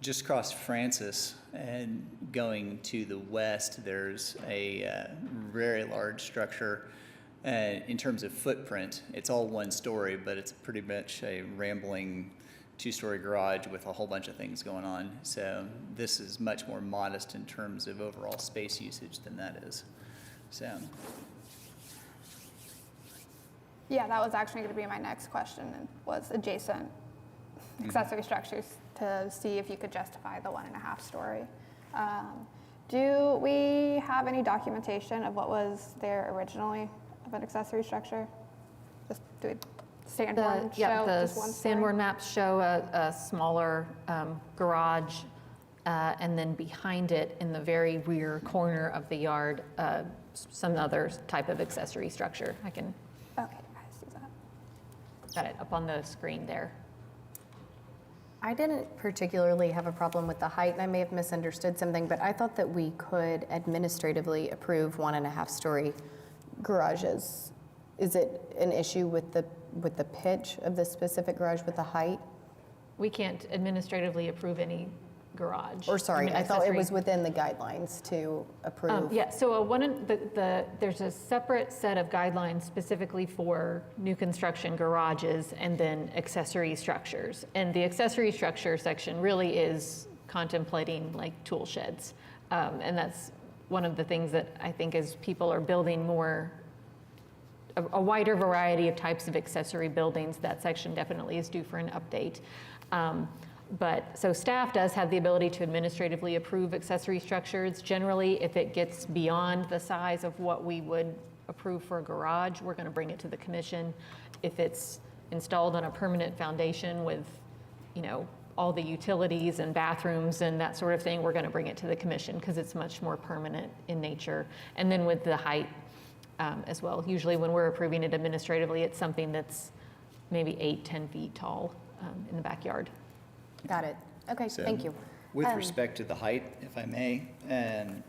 just across Francis and going to the west, there's a very large structure. In terms of footprint, it's all 1 story, but it's pretty much a rambling 2-story garage with a whole bunch of things going on. So this is much more modest in terms of overall space usage than that is. So. Yeah, that was actually going to be my next question, was adjacent accessory structures to see if you could justify the 1.5 story. Do we have any documentation of what was there originally of an accessory structure? Just do we Sanborn show Yeah, the just one story? Sanborn maps show a smaller garage, and then behind it, in the very rear corner of the yard, some other type of accessory structure. I can, Okay, I see that. got it up on the screen there. I didn't particularly have a problem with the height, and I may have misunderstood something, but I thought that we could administratively approve 1.5-story garages. Is it an issue with the pitch of the specific garage with the height? We can't administratively approve any garage. Or sorry, I thought it accessory. was within the guidelines to approve. Yeah, so there's a separate set of guidelines specifically for new construction garages and then accessory structures. And the accessory structure section really is contemplating like tool sheds. And that's one of the things that I think as people are building more, a wider variety of types of accessory buildings, that section definitely is due for an update. So staff does have the ability to administratively approve accessory structures. Generally, if it gets beyond the size of what we would approve for a garage, we're going to bring it to the commission. If it's installed on a permanent foundation with, all the utilities and bathrooms and that sort of thing, we're going to bring it to the commission because it's much more permanent in nature. And then with the height as well. Usually when we're approving it administratively, it's something that's maybe 8-10 feet tall in the backyard. Got it. Okay, So, thank you. With respect to the height, if I may, in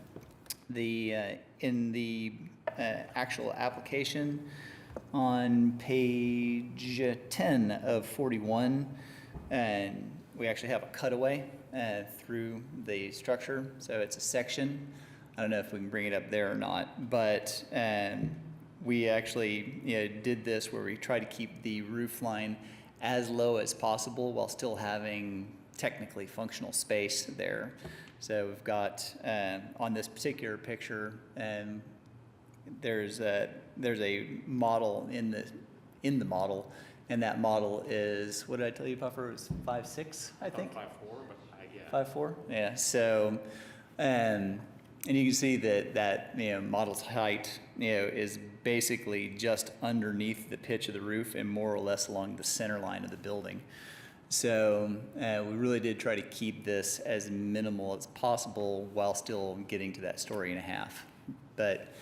the actual application on page 10 of 41, and we actually have a cutaway through the structure, so it's a section. I don't know if we can bring it up there or not, but we actually did this where we try to keep the roof line as low as possible while still having technically functional space there. So we've got, on this particular picture, there's a model in the model, and that model is, what did I tell you, Puffer? It was 5'6", I think? 5'4", but yeah. 5'4", yeah. So, and you can see that model's height, is basically just underneath the pitch of the roof and more or less along the center line of the building. So we really did try to keep this as minimal as possible while still getting to that 1.5 stories. But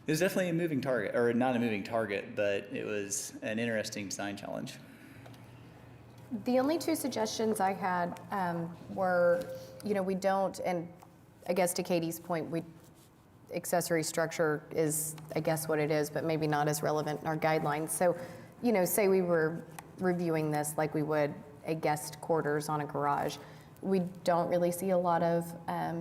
it was definitely a moving target, or not a moving target, but it was an interesting design challenge. The only two suggestions I had were, we don't, and I guess to Katie's point, accessory structure is, I guess, what it is, but maybe not as relevant in our guidelines. So, say we were reviewing this like we would a guest quarters on a garage. We don't really see a lot of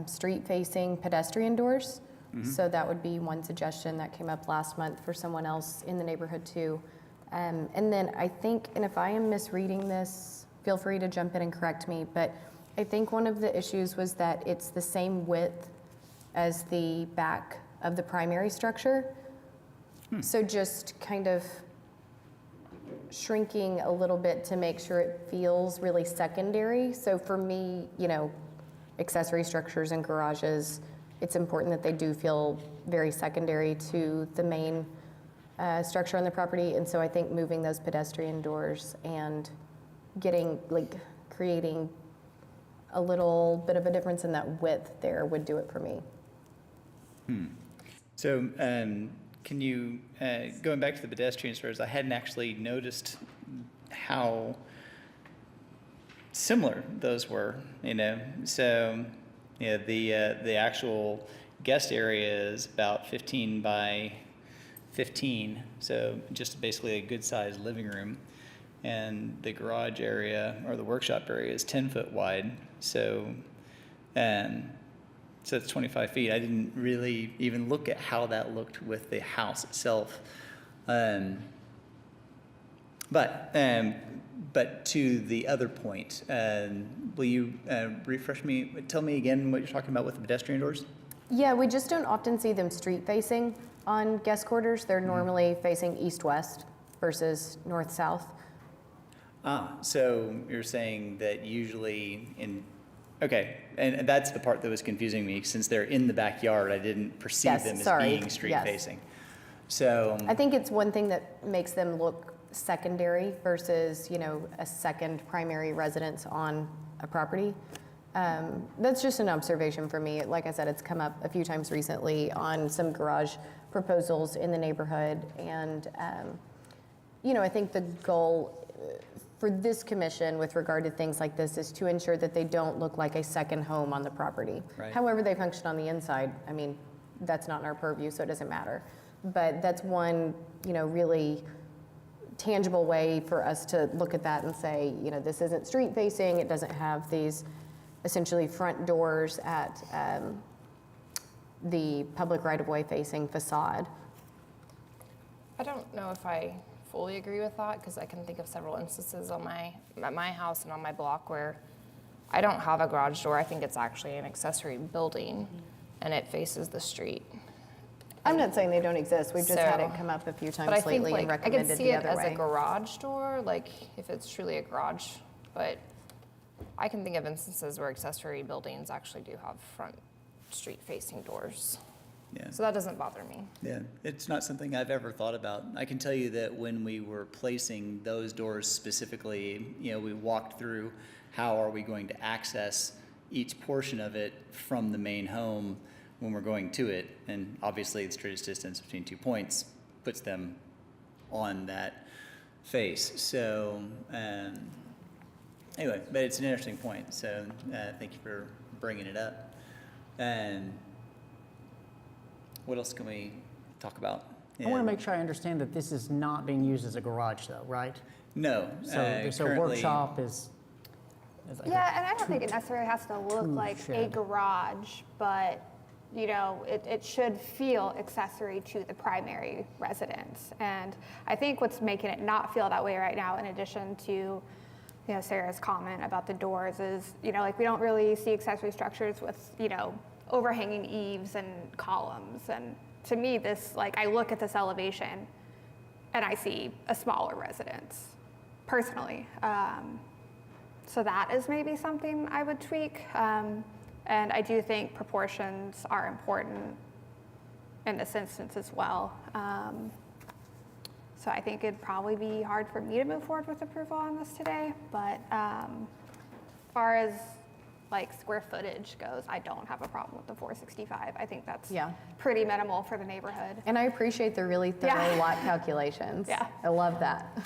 street-facing pedestrian doors. Mm-hmm. So that would be one suggestion that came up last month for someone else in the neighborhood too. And then I think, and if I am misreading this, feel free to jump in and correct me, but I think one of the issues was that it's the same width as the back of the primary structure. So just kind of shrinking a little bit to make sure it feels really secondary. So for me, accessory structures and garages, it's important that they do feel very secondary to the main structure on the property. And so I think moving those pedestrian doors and creating a little bit of a difference in that width there would do it for me. So can you, going back to the pedestrian stores, I hadn't actually noticed how similar those were, So, the actual guest area is about 15 by 15, so just basically a good-sized living room. And the garage area, or the workshop area, is 10 foot wide, so it's 25 feet. I didn't really even look at how that looked with the house itself. But to the other point, will you tell me again what you're talking about with the pedestrian doors? Yeah, we just don't often see them street facing on guest quarters. They're normally facing east-west versus north-south. So you're saying that usually okay, and that's the part that was confusing me. Since they're in the backyard, I didn't perceive them as being street facing. So I think it's one thing that makes them look secondary versus, a second primary residence on a property. That's just an observation for me. Like I said, it's come up a few times recently on some garage proposals in the neighborhood. And, I think the goal for this commission with regard to things like this is to ensure that they don't look like a second home on the property. Right. However they function on the inside, that's not in our purview, so it doesn't matter. But that's one, really tangible way for us to look at that and say, this isn't street facing, it doesn't have these essentially front doors at the public right-of-way facing facade. I don't know if I fully agree with that, because I can think of several instances at my house and on my block where I don't have a garage door. I think it's actually an accessory building, and it faces the street. I'm not saying they don't exist, we've just had So- it come up a few But I times think lately and I could recommended see the it other as way. a garage door, like if it's truly a garage, but I can think of instances where accessory buildings actually do have front street-facing doors. Yeah. So that doesn't bother me. Yeah, it's not something I've ever thought about. I can tell you that when we were placing those doors specifically, we walked through how are we going to access each portion of it from the main home when we're going to it. And obviously the straightest distance between 2 points puts them on that face. So anyway, but it's an interesting point. So thank you for bringing it up. And what else can we talk about? I want to make sure I understand that this is not being used as a garage though, right? No. So currently- workshop is like Yeah, and I don't think it necessarily has to look Crude like a shed. garage, but, it should feel accessory to the primary residence. And I think what's making it not feel that way right now, in addition to, Sarah's comment about the doors is, we don't really see accessory structures with, overhanging eaves and columns. And to me, I look at this elevation and I see a smaller residence, personally. So that is maybe something I would tweak. And I do think proportions are important in this instance as well. So I think it'd probably be hard for me to move forward with approval on this today. But as far as square footage goes, I don't have a problem with the 465. I think that's pretty minimal for the neighborhood. And I appreciate the really thorough lot calculations. Yeah. I love that.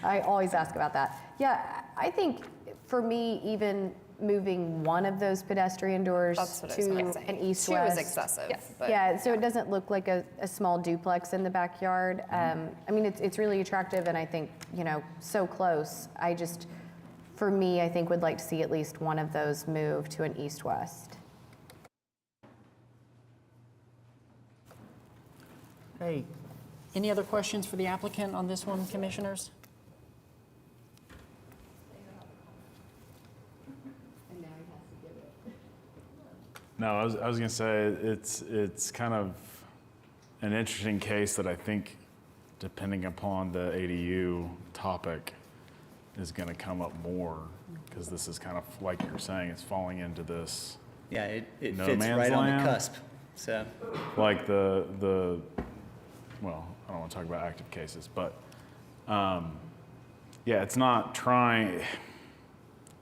I always ask about that. Yeah, I think for me, even moving one of those pedestrian doors That's what I was to gonna say. an east-west. 2 is excessive. Yes. But Yeah, so it doesn't look like a small duplex in the backyard. It's really attractive and I think, so close. For me, I think would like to see at least one of those move to an east-west. Hey, any other questions for the applicant on this one, commissioners? No, I was going to say it's kind of an interesting case that I think, depending upon the ADU topic, is going to come up more because this is kind of like you're saying, it's falling into this Yeah, it No fits man's right on land? the cusp. So like the well, I don't want to talk about active cases, but yeah, it's not trying.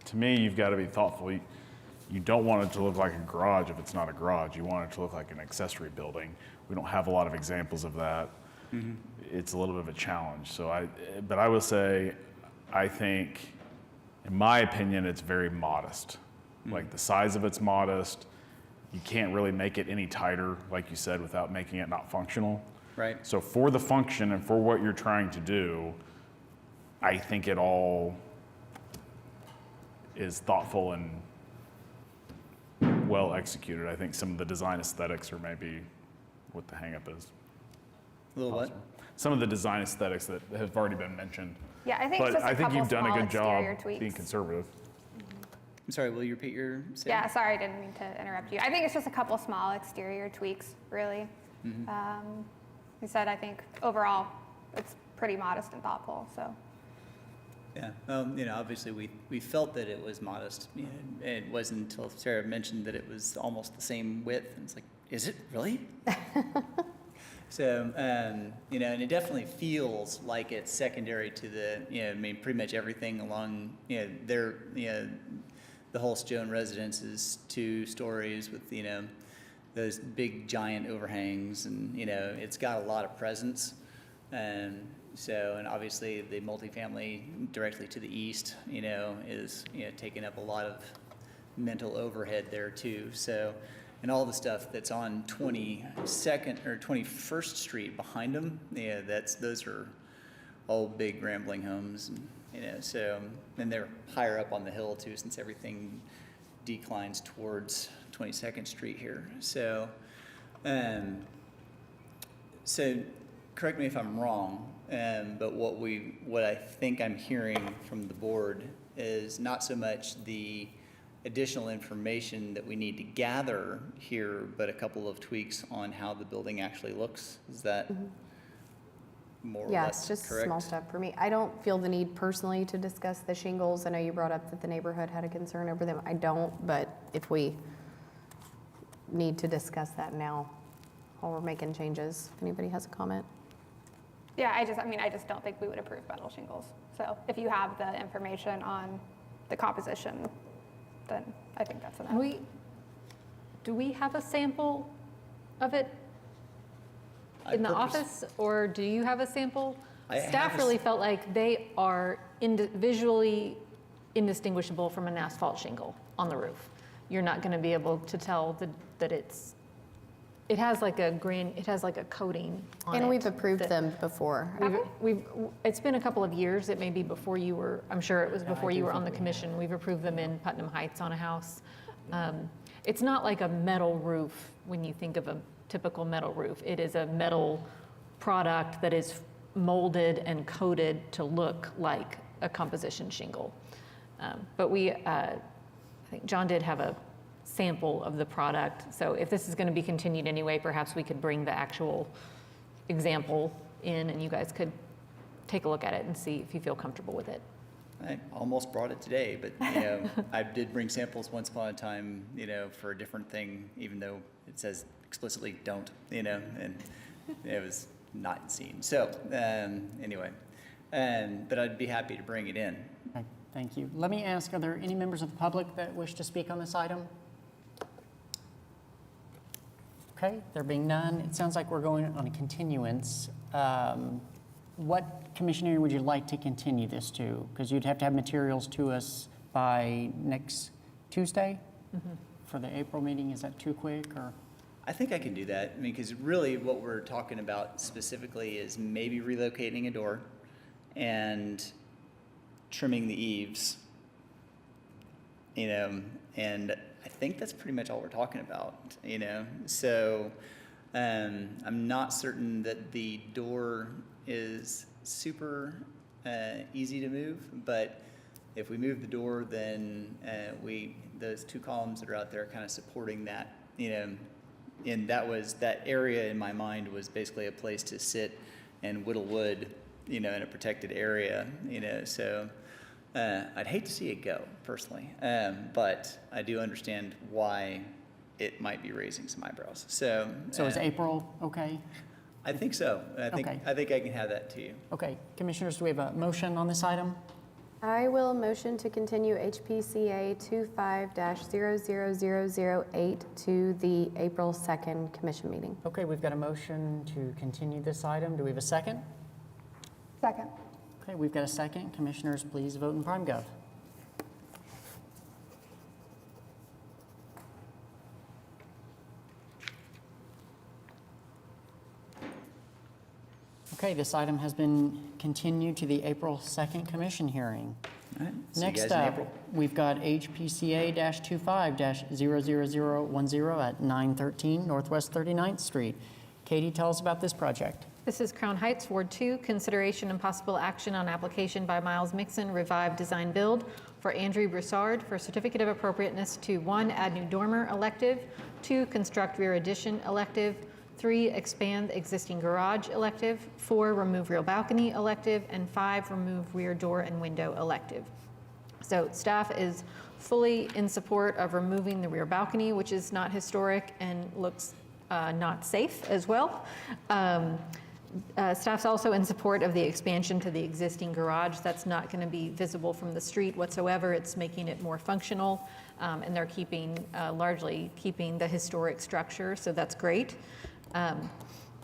To me, you've got to be thoughtful. You don't want it to look like a garage if it's not a garage. You want it to look like an accessory building. We don't have a lot of examples of that. It's a little bit of a challenge. But I will say, I think, in my opinion, it's very modest. Like the size of it's modest. You can't really make it any tighter, like you said, without making it not functional. right. So for the function and for what you're trying to do, I think it all is thoughtful and well executed. I think some of the design aesthetics are maybe what the hang-up is. A little what? Some of the design aesthetics that have already been mentioned. Yeah, I think But it's just I a think couple you've done a small good job exterior tweaks. being conservative. I'm sorry, will you repeat your statement? Yeah, sorry, I didn't mean to interrupt you. I think it's just a couple small exterior tweaks, really. You said, I think overall, it's pretty modest and thoughtful, so. Yeah, obviously we felt that it was modest. It wasn't until Sarah mentioned that it was almost the same width, and it's like, is it really? So, you know, and it definitely feels like it's secondary to the, you know, I mean, pretty much everything along, you know, the Holst Jones residence is 2 stories with, you know, those big giant overhangs, and, you know, it's got a lot of presence. So, and obviously the multifamily directly to the east, you know, is, you know, taking up a lot of mental overhead there too. So, and all the stuff that's on 22nd or 21st Street behind them, yeah, those are all big rambling homes, and, you know, so, and they're higher up on the hill too, since everything declines towards 22nd Street here. So, so correct me if I'm wrong, but what I think I'm hearing from the board is not so much the additional information that we need to gather here, but a couple of tweaks on how the building actually looks. Is that more or Yeah, less it's just correct? small stuff for me. I don't feel the need personally to discuss the shingles. I know you brought up that the neighborhood had a concern over them. I don't, but if we need to discuss that now while we're making changes, if anybody has a comment. Yeah, I just don't think we would approve metal shingles. So if you have the information on the composition, then I think that's enough. Do we have a sample of it in the office, or do you have a sample? I have Staff a really felt like they are visually indistinguishable from an asphalt shingle on the roof. You're not going to be able to tell that it has like a coating on it. And we've approved them before. It's been a couple of years. It may be before you were, I'm sure it was before you were on the commission. We've approved them in Putnam Heights on a house. It's not like a metal roof when you think of a typical metal roof. It is a metal product that is molded and coated to look like a composition shingle. But I think John did have a sample of the product. So if this is going to be continued anyway, perhaps we could bring the actual example in and you guys could take a look at it and see if you feel comfortable with it. I almost brought it today, but, you know, I did bring samples once upon a time, you know, for a different thing, even though it says explicitly don't, you know, and it was not seen. So anyway, but I'd be happy to bring it in. Okay, thank you. Let me ask, are there any members of the public that wish to speak on this item? Okay, there being none, it sounds like we're going on a continuance. What commission area would you like to continue this to? Because you'd have to have materials to us by next Tuesday for the April meeting. Is that too quick, or? I think I can do that. I mean, because really what we're talking about specifically is maybe relocating a door and trimming the eaves, you know, and I think that's pretty much all we're talking about, you know. So I'm not certain that the door is super easy to move, but if we move the door, then those 2 columns that are out there kind of supporting that, you know, and that area in my mind was basically a place to sit and whittle wood, you know, in a protected area, you know. So I'd hate to see it go personally, but I do understand why it might be raising some eyebrows. So is April okay? I think so. Okay. I think I can have that to you. Okay, commissioners, do we have a motion on this item? I will motion to continue HPCA 25-00008 to the April 2nd commission meeting. Okay, we've got a motion to continue this item. Do we have a second? Second. Okay, we've got a second. Commissioners, please vote in PrimeGov. Okay, this item has been continued to the April 2nd commission hearing. All right. See you Next guys in up, April. we've got HPCA-25-00010 at 913 Northwest 39th Street. Katie, tell us about this project. This is Crown Heights, Ward 2, consideration and possible action on application by Miles Mixon, Revive Design Build, for Andrew Broussard for certificate of appropriateness to 1, add new dormer elective, 2, construct rear addition elective, 3, expand existing garage elective, 4, remove rear balcony elective, and 5, remove rear door and window elective. So staff is fully in support of removing the rear balcony, which is not historic and looks not safe as well. Staff's also in support of the expansion to the existing garage. That's not going to be visible from the street whatsoever. It's making it more functional, and they're largely keeping the historic structure, so that's great.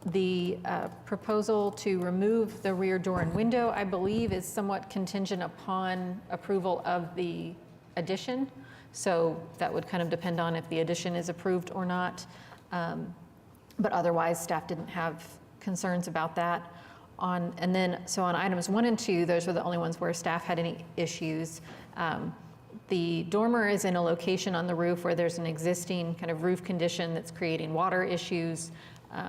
The proposal to remove the rear door and window, I believe, is somewhat contingent upon approval of the addition. So that would kind of depend on if the addition is approved or not. But otherwise, staff didn't have concerns about that. So on items 1 and 2, those were the only ones where staff had any issues. The dormer is in a location on the roof where there's an existing kind of roof condition that's creating water issues.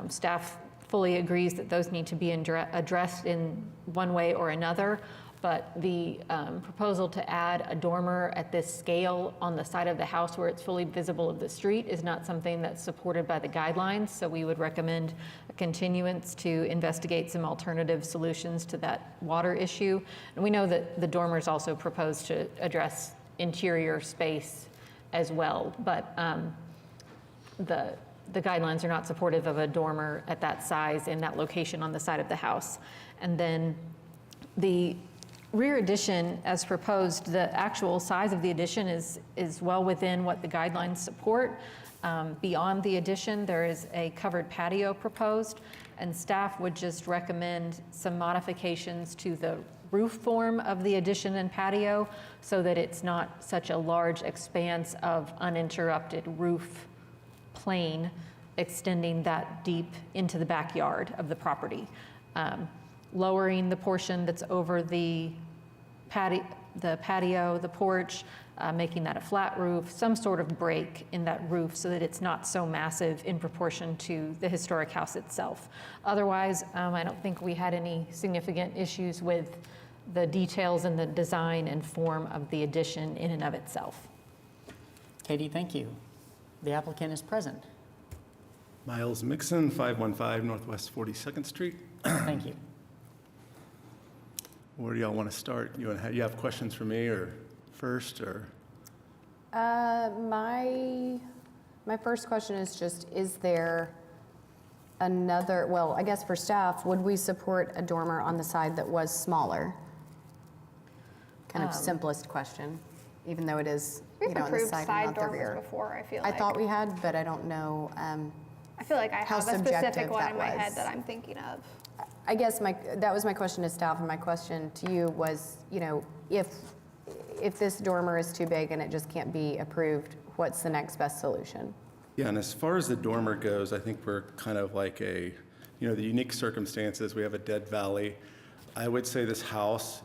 Staff fully agrees that those need to be addressed in one way or another, but the proposal to add a dormer at this scale on the side of the house where it's fully visible of the street is not something that's supported by the guidelines, so we would recommend a continuance to investigate some alternative solutions to that water issue. And we know that the dormer is also proposed to address interior space as well, but the guidelines are not supportive of a dormer at that size in that location on the side of the house. And then the rear addition, as proposed, the actual size of the addition is well within what the guidelines support. Beyond the addition, there is a covered patio proposed, and staff would just recommend some modifications to the roof form of the addition and patio so that it's not such a large expanse of uninterrupted roof plane extending that deep into the backyard of the property. Lowering the portion that's over the patio, the porch, making that a flat roof, some sort of break in that roof so that it's not so massive in proportion to the historic house itself. Otherwise, I don't think we had any significant issues with the details and the design and form of the addition in and of itself. Katie, thank you. The applicant is present. Miles Mixon, 515 Northwest 42nd Street. Thank you. Where do y'all want to start? You have questions for me or first or? My first question is just, is there another, well, I guess for staff, would we support a dormer on the side that was smaller? Kind of simplest question, even though it is, We've on the approved side and side not the dormers rear. before, I feel I like. thought we had, but I don't know. I feel like I how have a specific subjective one that in my was. head that I'm thinking of. I guess that was my question to staff, and my question to you was, if this dormer is too big and it just can't be approved, what's the next best solution? Yeah, and as far as the dormer goes, I think we're kind of like the unique circumstances. We have a dead valley. I would say this house,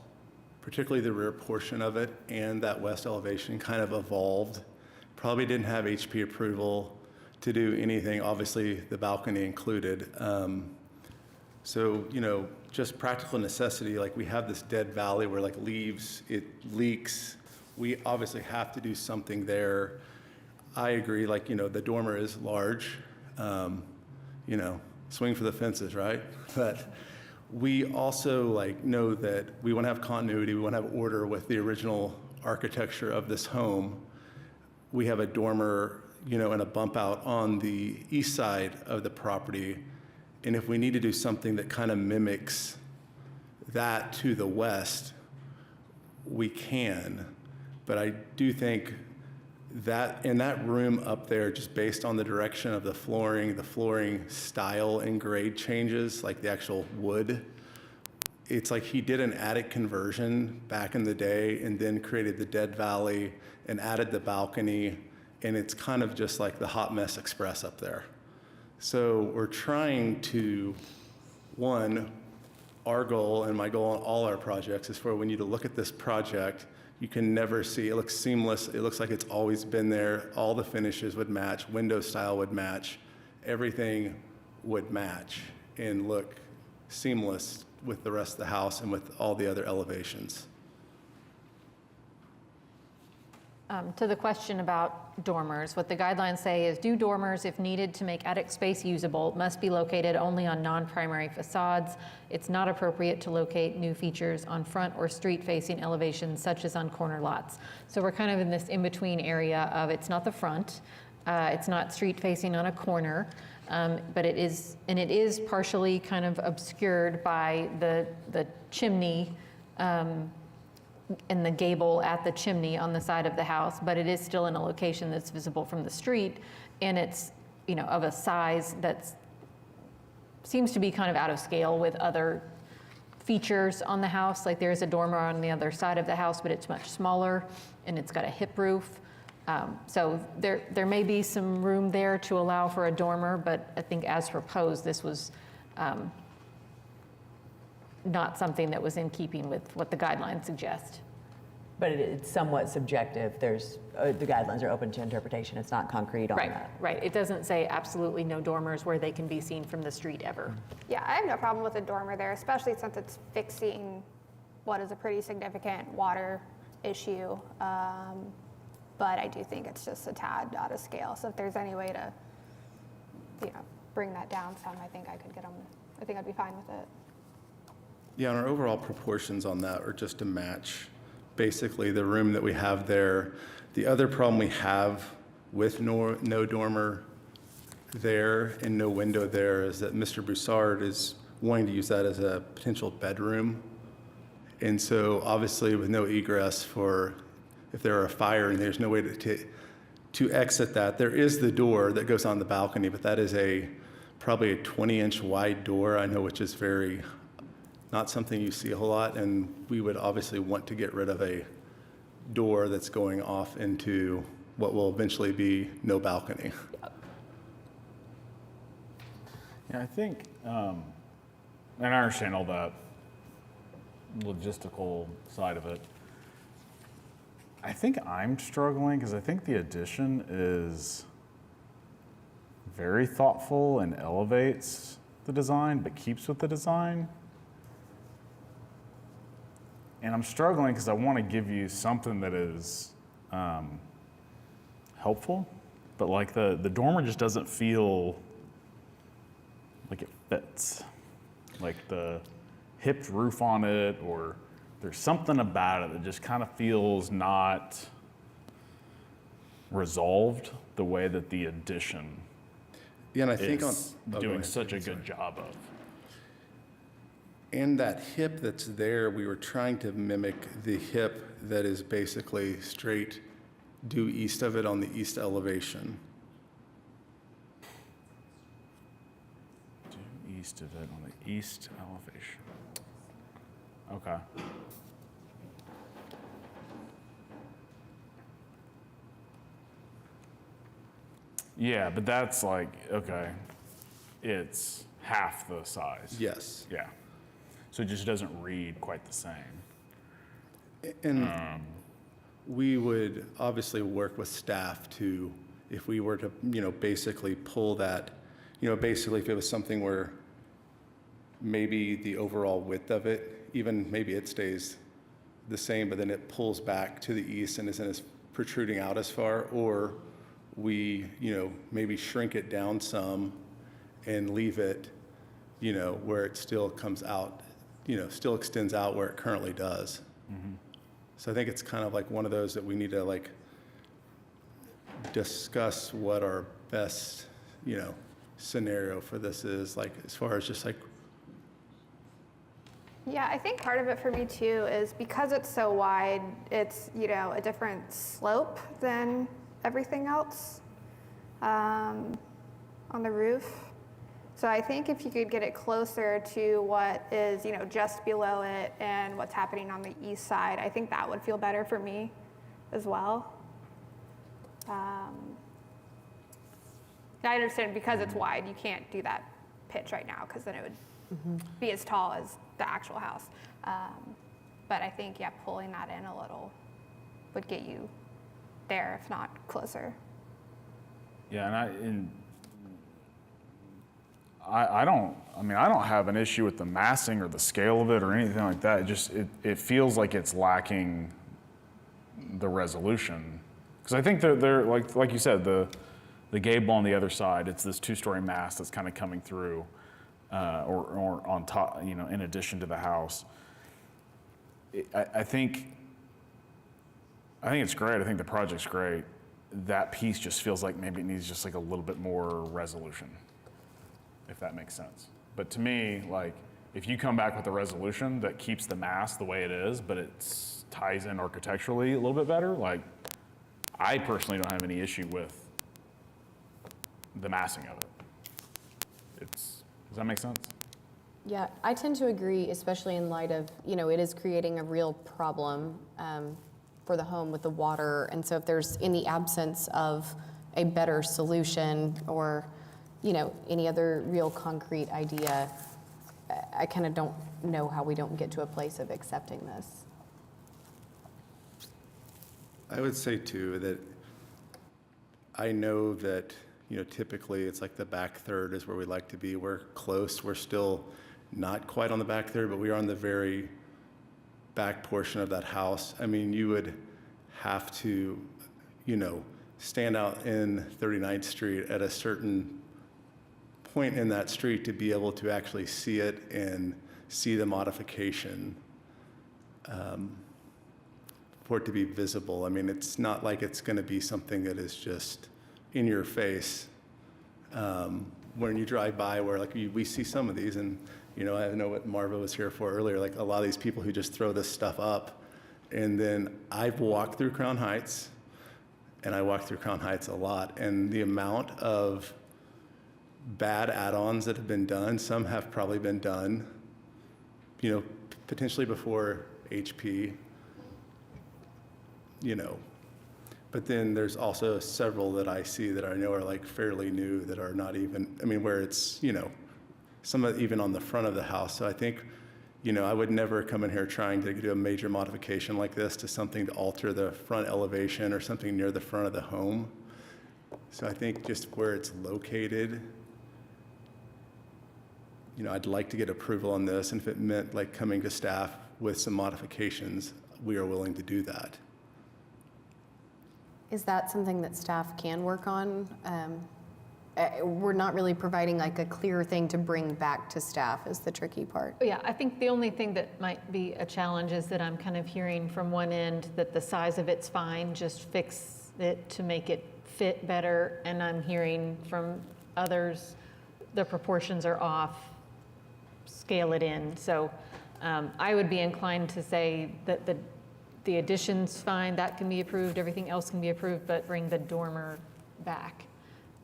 particularly the rear portion of it and that west elevation, kind of evolved. Probably didn't have HP approval to do anything, obviously the balcony included. So, just practical necessity, like we have this dead valley where it leaks. We obviously have to do something there. I agree, the dormer is large, swing for the fences, right? But we also know that we want to have continuity, we want to have order with the original architecture of this home. We have a dormer, and a bump out on the east side of the property. And if we need to do something that kind of mimics that to the west, we can. But I do think that in that room up there, just based on the direction of the flooring style and grade changes, like the actual wood, it's like he did an attic conversion back in the day and then created the dead valley and added the balcony, and it's kind of just like the Hot Mess Express up there. So we're trying to, our goal and my goal on all our projects is for when you look at this project, you can never see, it looks seamless, it looks like it's always been there, all the finishes would match, window style would match, everything would match and look seamless with the rest of the house and with all the other elevations. To the question about dormers, what the guidelines say is dormers, if needed to make attic space usable, must be located only on non-primary facades. It's not appropriate to locate new features on front or street-facing elevations, such as on corner lots. So we're kind of in this in-between area of it's not the front, It's not street facing on a corner, but it is partially kind of obscured by the chimney and the gable at the chimney on the side of the house, but it is still in a location that's visible from the street, and it's, of a size that seems to be kind of out of scale with other features on the house. Like there's a dormer on the other side of the house, but it's much smaller, and it's got a hip roof. So there may be some room there to allow for a dormer, but I think as proposed, this was not something that was in keeping with what the guidelines suggest. But it's somewhat subjective. The guidelines are open to interpretation. It's not concrete on that. Right. It doesn't say absolutely no dormers where they can be seen from the street ever. Yeah, I have no problem with a dormer there, especially since it's fixing what is a pretty significant water issue. But I do think it's just a tad out of scale. So if there's any way to, bring that down some, I think I'd be fine with it. Yeah, and our overall proportions on that are just to match basically the room that we have there. The other problem we have with no dormer there and no window there is that Mr. Broussard is wanting to use that as a potential bedroom. And so obviously with no egress for if there are a fire and there's no way to exit that, there is the door that goes on the balcony, but that is probably a 20-inch wide door, I know, which is not something you see a whole lot, and we would obviously want to get rid of a door that's going off into what will eventually be no balcony. Yeah, I think, and I understand all that logistical side of it. I think I'm struggling because I think the addition is very thoughtful and elevates the design, but keeps with the design. And I'm struggling because I want to give you something that is helpful, but like the dormer just doesn't feel like it fits. Like the hipped roof on it, or there's something about it that just kind of feels not resolved the way that the addition Yeah, and I think is go doing ahead. such a good job of. And that hip that's there, we were trying to mimic the hip that is basically straight due east of it on the east elevation. Due east of it on the east elevation. Okay. Yeah, but that's like, okay, it's half the size. Yes. Yeah. So it just doesn't read quite the same. And we would obviously work with staff to, if we were to, basically pull that, basically if it was something where maybe the overall width of it, even maybe it stays the same, but then it pulls back to the east and isn't as protruding out as far, or we, maybe shrink it down some and leave it, where it still comes out, still extends out where it currently does. Mm-hmm. So I think it's kind of like one of those that we need to discuss what our best, scenario for this is, as far as just Yeah, I think part of it for me too is because it's so wide, it's, a different slope than everything else on the roof. So I think if you could get it closer to what is, just below it and what's happening on the east side, I think that would feel better for me as well. I understand because it's wide, you can't do that pitch right now because then it would be as tall as the actual house. But I think, pulling that in a little would get you there, if not closer. Yeah, I don't have an issue with the massing or the scale of it or anything like that. It feels like it's lacking the resolution. Because I think they're like you said, the gable on the other side, it's this two-story mass that's kind of coming through, or on top, in addition to the house. I think it's great. I think the project's great. that piece just feels like maybe it needs just like a little bit more resolution, if that makes sense. But to me, like, if you come back with a resolution that keeps the mass the way it is, but it ties in architecturally a little bit better, like, I personally don't have any issue with the massing of it. Does that make sense? Yeah, I tend to agree, especially in light of, it is creating a real problem for the home with the water. And so if there's, in the absence of a better solution or, any other real concrete idea, I kind of don't know how we don't get to a place of accepting this. I would say too that I know that, typically it's like the back third is where we like to be. We're close. We're still not quite on the back third, but we are on the very back portion of that house. I mean, you would have to, stand out in 39th Street at a certain point in that street to be able to actually see it and see the modification for it to be visible. I mean, it's not like it's going to be something that is just in your face when you drive by, where like we see some of these, and I know what Marva was here for earlier, like a lot of these people who just throw this stuff up. And then I've walked through Crown Heights, and I walk through Crown Heights a lot, and the amount of bad add-ons that have been done, some have probably been done, potentially before HP, but then there's also several that I see that I know are like fairly new that are not even, where it's, some even on the front of the house. So I think, I would never come in here trying to do a major modification like this to something to alter the front elevation or something near the front of the home. So I think just where it's located, I'd like to get approval on this, and if it meant like coming to staff with some modifications, we are willing to do that. Is that something that staff can work on? We're not really providing like a clear thing to bring back to staff is the tricky part. Yeah, I think the only thing that might be a challenge is that I'm kind of hearing from one end that the size of it's fine, just fix it to make it fit better. And I'm hearing from others, the proportions are off, scale it in. So I would be inclined to say that the addition's fine, that can be approved, everything else can be approved, but bring the dormer back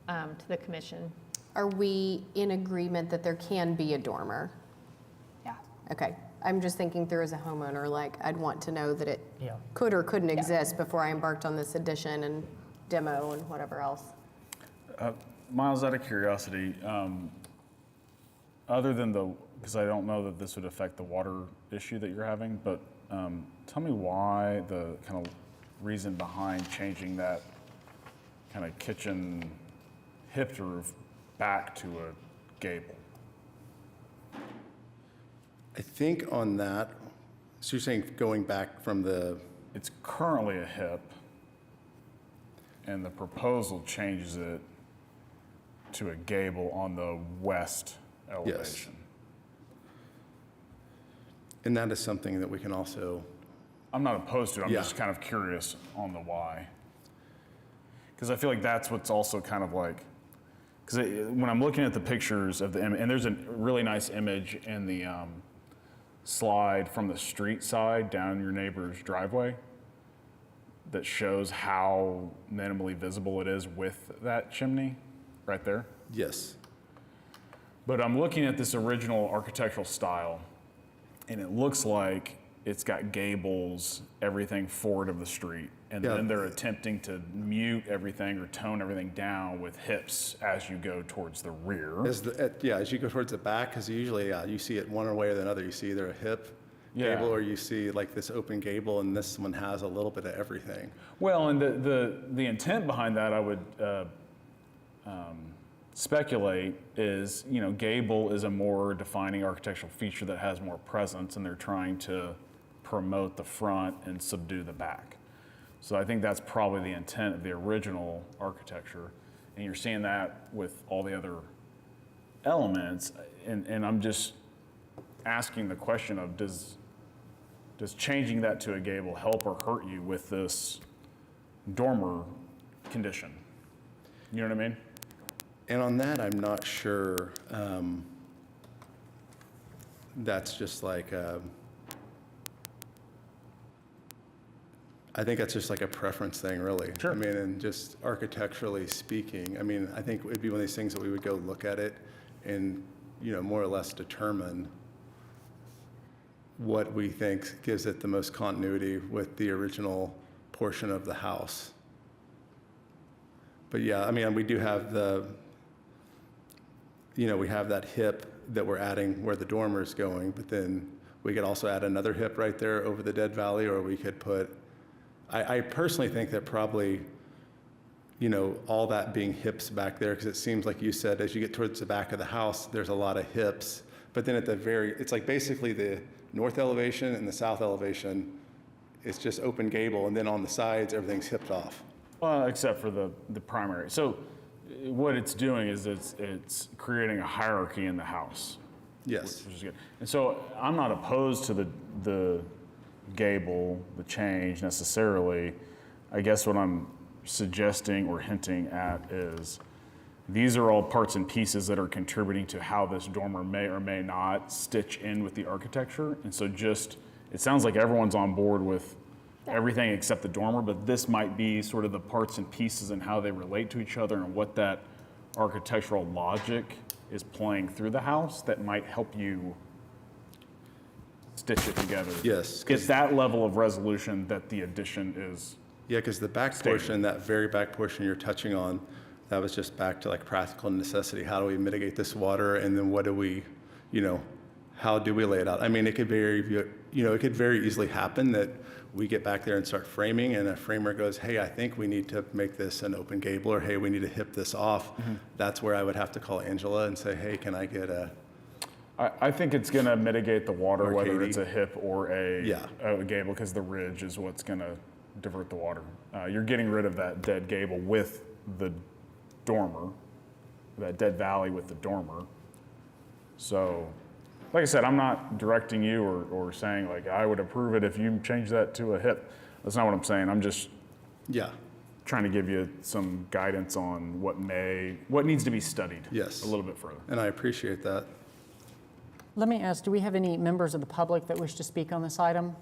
to the commission. Are we in agreement that there can be a dormer? Yeah. Okay, I'm just thinking through as a homeowner, like I'd want to know that it Yeah. could or couldn't exist before I embarked on this addition and demo and whatever else. Miles, out of curiosity, other than because I don't know that this would affect the water issue that you're having, but tell me why the kind of reason behind changing that kind of kitchen hip roof back to a gable. I think on that, so you're saying going back from the... It's currently a hip, and the proposal changes it to a gable on the west elevation. Yes. And that is something that we can also... I'm not opposed to it, I'm Yeah. just kind of curious on the why. Because I feel like that's what's also kind of like, because when I'm looking at the pictures of the image, and there's a really nice image in the slide from the street side down your neighbor's driveway that shows how minimally visible it is with that chimney right there. Yes. But I'm looking at this original architectural style, and it looks like it's got gables, everything forward of the street. And Yeah. then they're attempting to mute everything or tone everything down with hips as you go towards the rear. As you go towards the back, because usually you see it one way or the other. You see either a hip Yeah. gable or you see like this open gable, and this one has a little bit of everything. Well, and the intent behind that, I would speculate, is, gable is a more defining architectural feature that has more presence, and they're trying to promote the front and subdue the back. So I think that's probably the intent of the original architecture, and you're seeing that with all the other elements, and I'm just asking the question of, does changing that to a gable help or hurt you with this dormer condition. You know what I mean? And on that, I'm not sure. That's just like, I think that's just like a preference thing, really. Sure. I mean, and just architecturally speaking, I mean, I think it'd be one of these things that we would go look at it and, more or less determine what we think gives it the most continuity with the original portion of the house. But yeah, I mean, we do have we have that hip that we're adding where the dormer is going, but then we could also add another hip right there over the dead valley, or we could put, I personally think that probably, all that being hips back there, because it seems like you said, as you get towards the back of the house, there's a lot of hips, but then at the it's like basically the north elevation and the south elevation, it's just open gable, and then on the sides, everything's hipped off. Well, except for the primary. So what it's doing is it's creating a hierarchy in the house. Yes. Which is good. And so I'm not opposed to the gable, the change necessarily. I guess what I'm suggesting or hinting at is these are all parts and pieces that are contributing to how this dormer may or may not stitch in with the architecture. And so it sounds like everyone's on board with everything except the dormer, but this might be sort of the parts and pieces and how they relate to each other and what that architectural logic is playing through the house that might help you stitch it together. Yes. Get that level of resolution that the addition is. Yeah, because the back portion, that very back portion you're touching on, that was just back to like practical necessity. How do we mitigate this water? And then what do we, how do we lay it out? I mean, it could very easily happen that we get back there and start framing, and a framer goes, hey, I think we need to make this an open gable, or hey, we need to hip this off. Mm-hmm. That's where I would have to call Angela and say, hey, can I get a... I think it's going to mitigate the water, Or whether Katie. it's a hip or a Yeah. gable, because the ridge is what's going to divert the water. You're getting rid of that dead gable with the dormer, that dead valley with the dormer. So, like I said, I'm not directing you or saying like I would approve it if you change that to a hip. That's not what I'm saying. I'm just trying to give you some guidance on what needs to be studied a little bit further. And I appreciate that. Let me ask, do we have any members of the public that wish to speak on this item?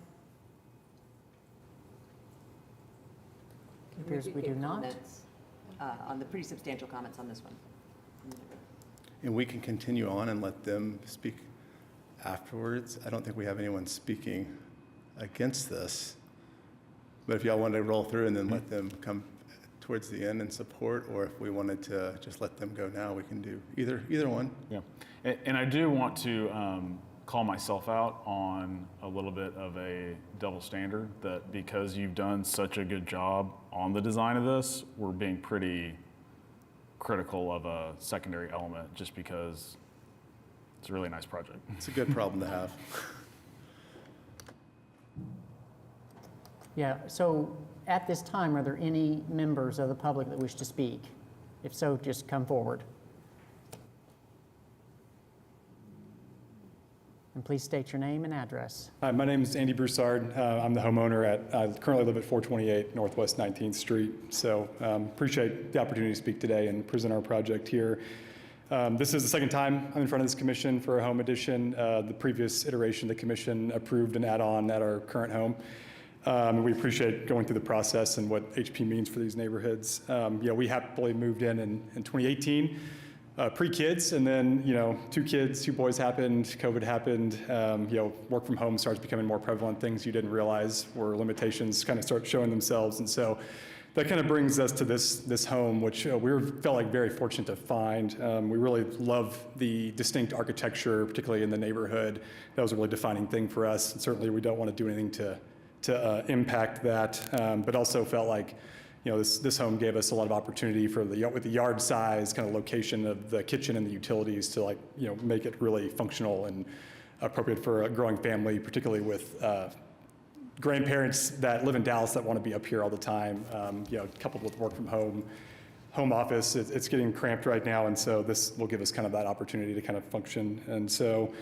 It appears we do not. Comments, on the pretty substantial comments on this one. And we can continue on and let them speak afterwards. I don't think we have anyone speaking against this. But if y'all wanted to roll through and then let them come towards the end and support, or if we wanted to just let them go now, we can do either one. Yeah, and I do want to call myself out on a little bit of a double standard, that because you've done such a good job on the design of this, we're being pretty critical of a secondary element just because it's a really nice project. It's a good problem to have. Yeah, so at this time, are there any members of the public that wish to speak? If so, just come forward. And please state your name and address. Hi, my name is Andy Broussard. I'm the homeowner I currently live at 428 Northwest 19th Street. So appreciate the opportunity to speak today and present our project here. This is the second time I'm in front of this commission for a home addition. The previous iteration, the commission approved an add-on at our current home. We appreciate going through the process and what HP means for these neighborhoods. We happily moved in 2018. Pre-kids, and then, 2 kids, 2 boys happened, COVID happened, work from home starts becoming more prevalent, things you didn't realize were limitations kind of start showing themselves. And so that kind of brings us to this home, which we felt like very fortunate to find. We really love the distinct architecture, particularly in the neighborhood. That was a really defining thing for us. And certainly we don't want to do anything to impact that, but also felt like this home gave us a lot of opportunity for with the yard size, kind of location of the kitchen and the utilities to make it really functional and appropriate for a growing family, particularly with grandparents that live in Dallas that want to be up here all the time, coupled with work from home office. It's getting cramped right now, and so this will give us kind of that opportunity to kind of function. And so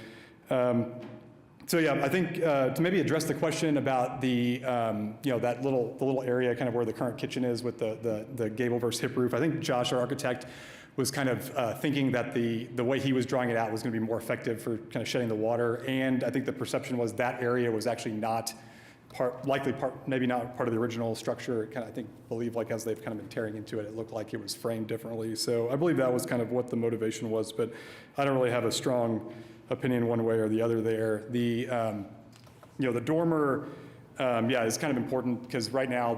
So yeah, I think to maybe address the question about the, that the little area kind of where the current kitchen is with the gable versus hip roof, I think Josh, our architect, was kind of thinking that the way he was drawing it out was going to be more effective for kind of shedding the water. And I think the perception was that area was actually not maybe not part of the original structure. Kind of, believe like as they've kind of been tearing into it, it looked like it was framed differently. So I believe that was kind of what the motivation was, but I don't really have a strong opinion one way or the other there. The, the dormer, is kind of important because right now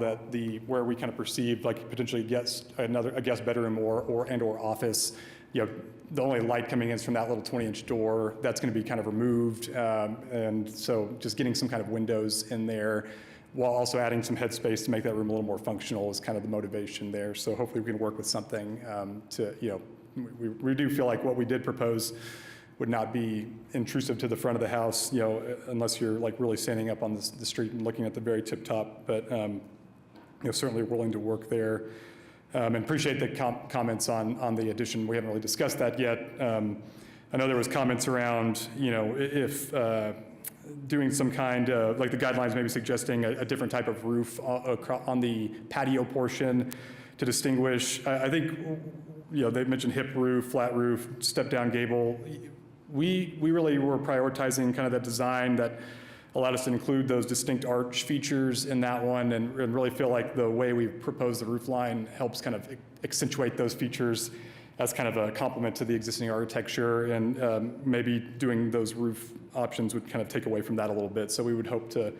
where we kind of perceive like potentially a guest bedroom or office, the only light coming in is from that little 20-inch door. That's going to be kind of removed. And so just getting some kind of windows in there while also adding some headspace to make that room a little more functional is kind of the motivation there. So hopefully we can work with something we do feel like what we did propose would not be intrusive to the front of the house, unless you're like really standing up on the street and looking at the very tip top. But certainly willing to work there. And appreciate the comments on the addition. We haven't really discussed that yet. I know there was comments around, if doing some kind of, like the guidelines maybe suggesting a different type of roof on the patio portion to distinguish. I think, they mentioned hip roof, flat roof, step down gable. We really were prioritizing kind of that design that allowed us to include those distinct arch features in that one and really feel like the way we proposed the roof line helps kind of accentuate those features as kind of a complement to the existing architecture, and maybe doing those roof options would kind of take away from that a little bit. So we would hope to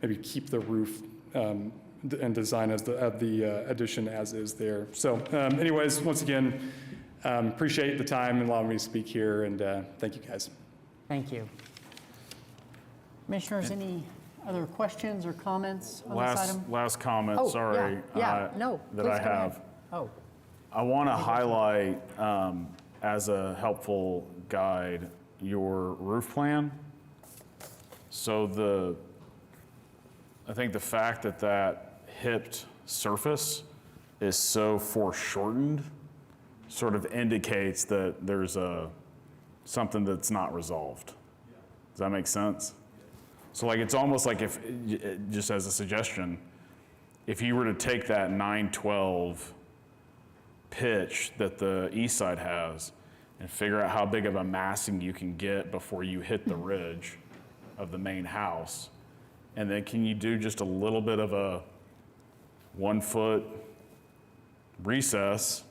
maybe keep the roof and design of the addition as is there. So anyways, once again, appreciate the time and allowing me to speak here, and thank you guys. Thank you. Commissioners, any other questions or comments on this item? Last comment, Oh, sorry. no, that please I go have. ahead. Oh, I want to highlight as a helpful guide your roof plan. So I think the fact that hipped surface is so foreshortened sort of indicates that there's something that's not resolved. Does that make sense? So like it's almost like if, just as a suggestion, if you were to take that 912 pitch that the east side has and figure out how big of a massing you can get before you hit the ridge of the main house, and then can you do just a little bit of a 1 foot recess,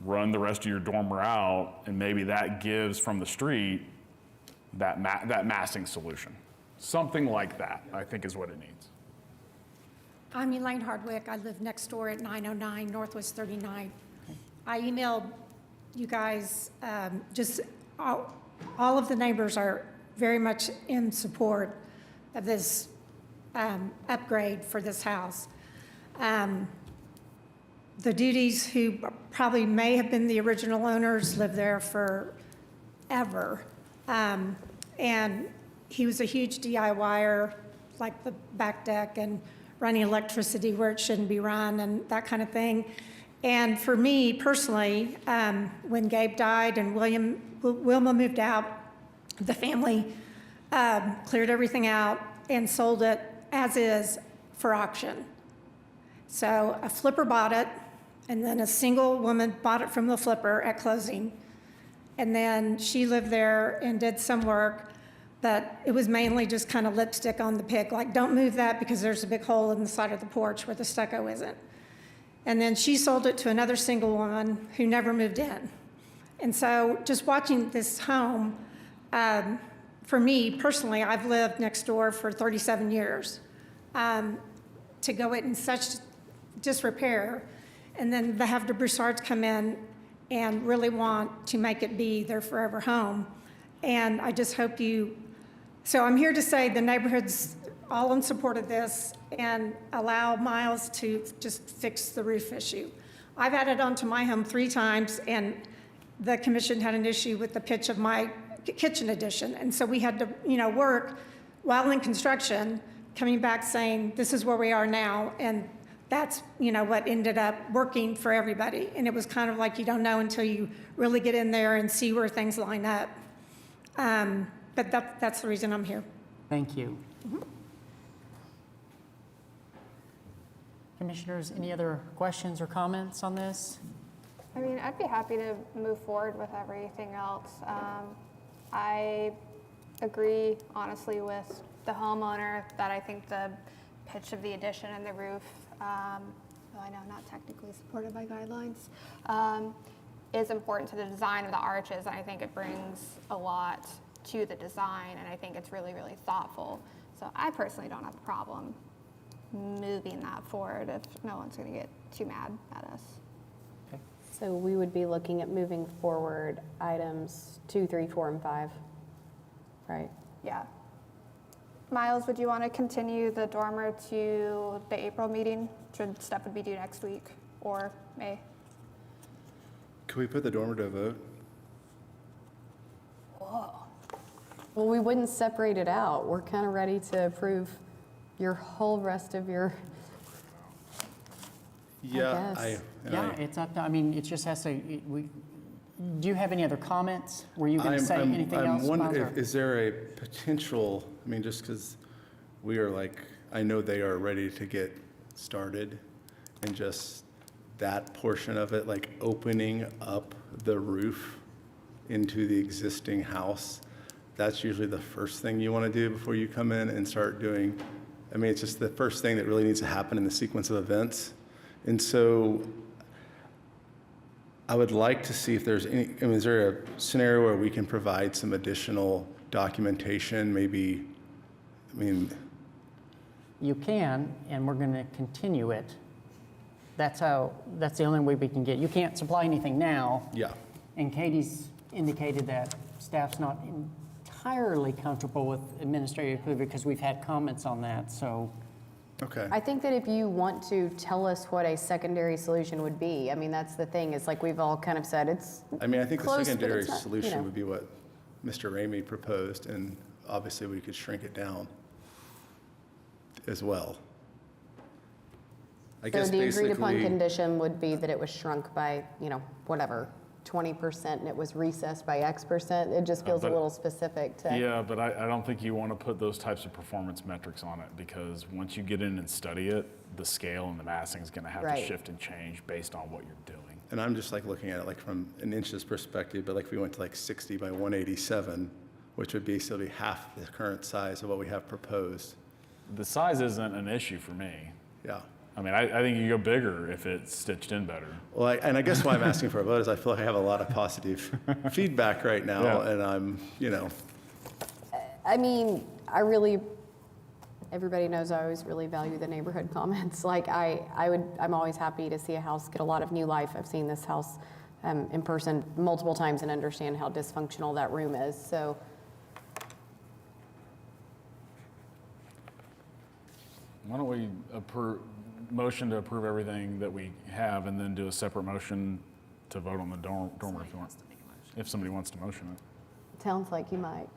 run the rest of your dormer out, and maybe that gives from the street that massing solution. Something like that, I think, is what it needs. I'm Elaine Hardwick. I live next door at 909 Northwest 39. I emailed you guys, all of the neighbors are very much in support of this upgrade for this house. The Duties, who probably may have been the original owners, lived there forever. And he was a huge DIYer, like the back deck and running electricity where it shouldn't be run and that kind of thing. And for me personally, when Gabe died and Wilma moved out, the family cleared everything out and sold it as is for auction. So a flipper bought it, and then a single woman bought it from the flipper at closing. And then she lived there and did some work, but it was mainly just kind of lipstick on the pig, like don't move that because there's a big hole in the side of the porch where the stucco isn't. And then she sold it to another single woman who never moved in. And so just watching this home, for me personally, I've lived next door for 37 years. To go in such disrepair, and then to have the Broussards come in and really want to make it be their forever home. And I just hope so I'm here to say the neighborhood's all in support of this and allow Miles to just fix the roof issue. I've added onto my home 3 times, and the commission had an issue with the pitch of my kitchen addition. And so we had to, work while in construction, coming back saying, this is where we are now. And that's, what ended up working for everybody. And it was kind of like you don't know until you really get in there and see where things line up. But that's the reason I'm here. Thank you. Commissioners, any other questions or comments on this? I mean, I'd be happy to move forward with everything else. I agree, honestly, with the homeowner that I think the pitch of the addition and the roof, though I know not technically supported by guidelines, is important to the design of the arches. And I think it brings a lot to the design, and I think it's really, really thoughtful. So I personally don't have a problem moving that forward if no one's going to get too mad at us. So we would be looking at moving forward items 2, 3, 4, and 5, right? Yeah. Miles, would you want to continue the dormer to the April meeting? Stuff would be due next week or May. Can we put the dormer to a vote? Whoa. Well, we wouldn't separate it out. We're kind of ready to approve your whole rest of your, Yeah, guess. Yeah, it's up to, I mean, it just has to, do you have any other comments? Were you going to say anything else? I'm wondering, Miles, or- is there a potential, I mean, just because we are like, I know they are ready to get started, and just that portion of it, like opening up the roof into the existing house, that's usually the first thing you want to do before you come in and start doing, I mean, it's just the first thing that really needs to happen in the sequence of events. And so I would like to see if there's any, I mean, is there a scenario where we can provide some additional documentation, maybe, I mean, You can, and we're going to continue it. That's the only way we can get, you can't supply anything now. yeah. And Katie's indicated that staff's not entirely comfortable with administrative approval because we've had comments on that, so. Okay. I think that if you want to tell us what a secondary solution would be, I mean, that's the thing, it's like we've all kind of said, it's I mean, I think the close, but secondary it's not, you solution know. would be what Mr. Ramey proposed, and obviously we could shrink it down as well. I So guess the agreed upon basically, condition would be that it was shrunk by, whatever, 20% and it was recessed by X%. It just feels a but- little specific to. Yeah, but I don't think you want to put those types of performance metrics on it, because once you get in and study it, the scale and the massing is going to have Right. to shift and change based on what you're doing. and I'm just like looking at it like from an inches perspective, but like if we went to like 60 by 187, which would basically half the current size of what we have proposed. The size isn't an issue for me. Yeah. I mean, I think you go bigger if it's stitched in better. Well, and I guess why I'm asking for a vote is I feel like I have a lot of positive feedback right now, Yeah. and I'm, I mean, everybody knows I always really value the neighborhood comments. Like I'm always happy to see a house get a lot of new life. I've seen this house in person multiple times and understand how dysfunctional that room is. So Why don't we motion to approve everything that we have, and then do a separate motion to vote on the dormer if you want. If somebody wants to motion it. sounds like you might.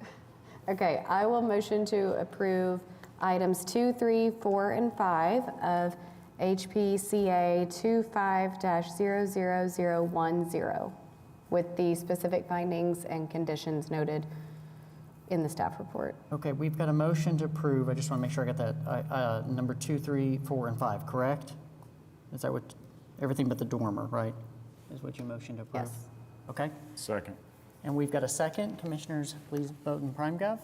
Okay, I will motion to approve items 2, 3, 4, and 5 of HPCA 25-00010 with the specific findings and conditions noted in the staff report. Okay, we've got a motion to approve. I just want to make sure I got that. Number 2, 3, 4, and 5, correct? Is that what, everything but the dormer, right? Is what you motioned to approve? Yes. Okay, Second. and we've got a second. Commissioners, please vote in PrimeGov.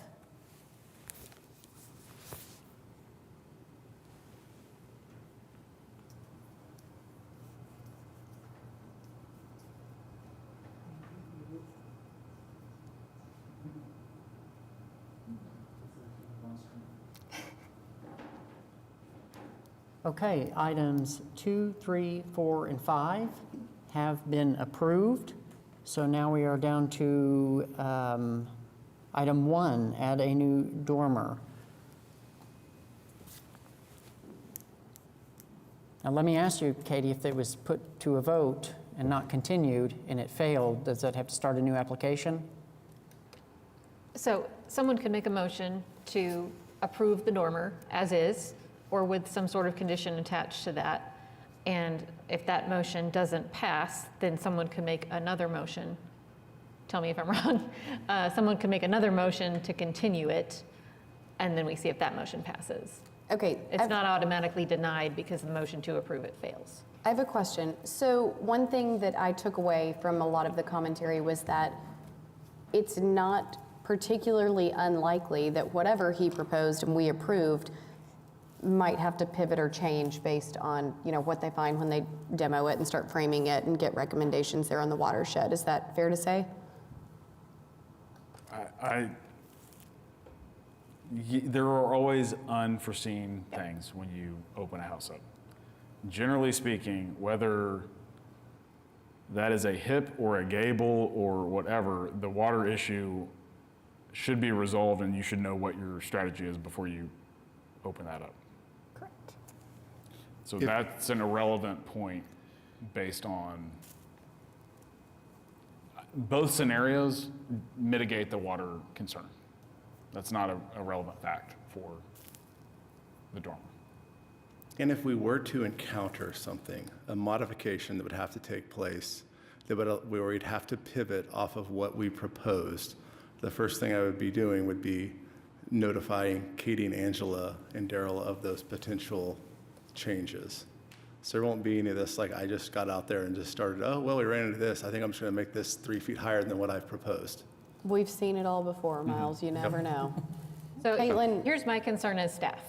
Okay, items 2, 3, 4, and 5 have been approved. So now we are down to item 1, add a new dormer. Now let me ask you, Katie, if it was put to a vote and not continued and it failed, does that have to start a new application? So someone could make a motion to approve the dormer as is, or with some sort of condition attached to that. And if that motion doesn't pass, then someone could make another motion. Tell me if I'm wrong. Someone could make another motion to continue it and then we see if that motion passes. Okay, It's not automatically denied because the motion to approve it fails. I have a question. So one thing that I took away from a lot of the commentary was that it's not particularly unlikely that whatever he proposed and we approved might have to pivot or change based on, you know, what they find when they demo it and start framing it and get recommendations there on the watershed. Is that fair to say? There are always unforeseen things when you open a house up. Generally speaking, whether that is a hip or a gable or whatever, the water issue should be resolved and you should know what your strategy is before you open that up. Correct. So that's an irrelevant point based on both scenarios mitigate the water concern. That's not a relevant fact for the dormer. And if we were to encounter something, a modification that would have to take place, where we'd have to pivot off of what we proposed, the first thing I would be doing would be notifying Katie and Angela and Daryl of those potential changes. So there won't be any of this, like I just got out there and just started, oh, well, we ran into this. I think I'm just going to make this 3 feet higher than what I've proposed. We've seen it all before, Miles. You never know. So Caitlin- here's my concern as staff.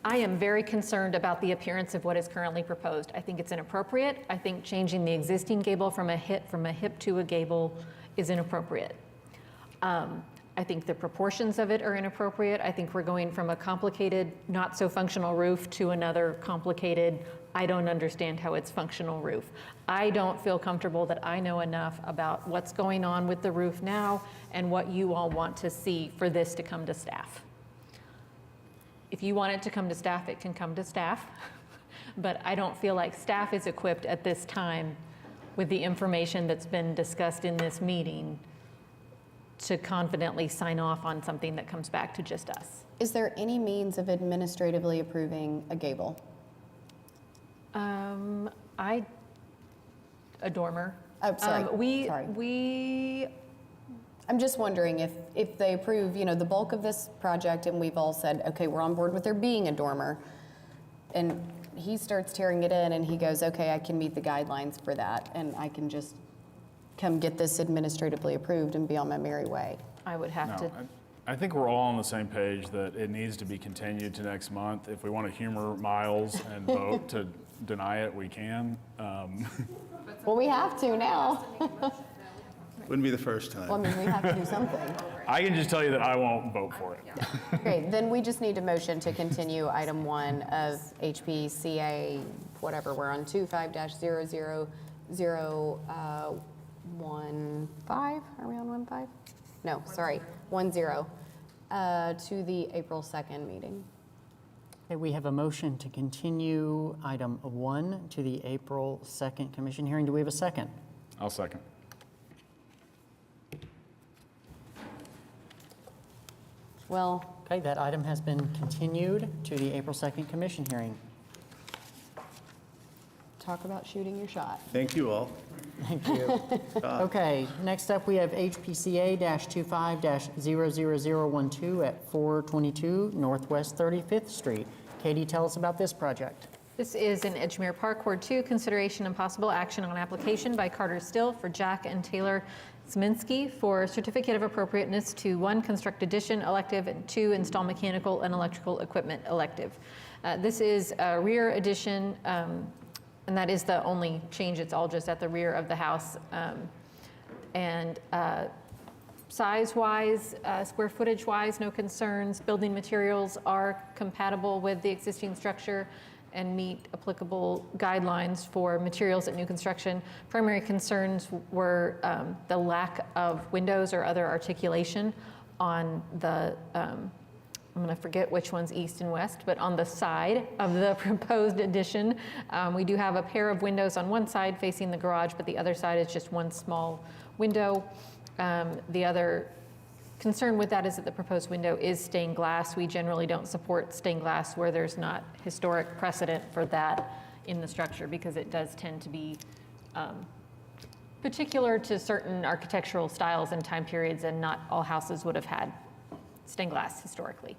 I am very concerned about the appearance of what is currently proposed. I think it's inappropriate. I think changing the existing gable from a hip to a gable is inappropriate. I think the proportions of it are inappropriate. I think we're going from a complicated, not so functional roof to another complicated, I don't understand how it's functional roof. I don't feel comfortable that I know enough about what's going on with the roof now and what you all want to see for this to come to staff. If you want it to come to staff, it can come to staff. But I don't feel like staff is equipped at this time with the information that's been discussed in this meeting to confidently sign off on something that comes back to just us. Is there any means of administratively approving a gable? A dormer. Oh, sorry. Sorry. We I'm just wondering if they approve, you know, the bulk of this project and we've all said, okay, we're on board with there being a dormer, and he starts tearing it in and he goes, okay, I can meet the guidelines for that and I can just come get this administratively approved and be on my merry way. I would have to. I think we're all on the same page that it needs to be continued to next month. If we want to humor Miles and vote to deny it, we can. Well, we have to now. Wouldn't be the first time. Well, I mean, we have to do something. I can just tell you that I won't vote for it. Okay, then we just need a motion to continue item 1 of HPCA, whatever, we're on 25-00015. Are we on 15? No, sorry, 10, to the April 2nd meeting. Okay, we have a motion to continue item 1 to the April 2nd commission hearing. Do we have a second? I'll second. Well, Okay, that item has been continued to the April 2nd commission hearing. talk about shooting your shot. Thank you all. Thank you. Okay, next up, we have HPCA-25-00012 at 422 Northwest 35th Street. Katie, tell us about this project. This is in Edgemere Park, Ward 2, consideration and possible action on application by Carter Still for Jack and Taylor Sminsky for certificate of appropriateness to 1, construct addition elective, and 2, install mechanical and electrical equipment elective. This is a rear addition, and that is the only change. It's all just at the rear of the house. Size-wise, square footage-wise, no concerns. Building materials are compatible with the existing structure and meet applicable guidelines for materials at new construction. Primary concerns were the lack of windows or other articulation on the, I'm going to forget which one's east and west, but on the side of the proposed addition. We do have a pair of windows on one side facing the garage, but the other side is just one small window. The other concern with that is that the proposed window is stained glass. We generally don't support stained glass where there's not historic precedent for that in the structure, because it does tend to be particular to certain architectural styles and time periods, and not all houses would have had stained glass historically.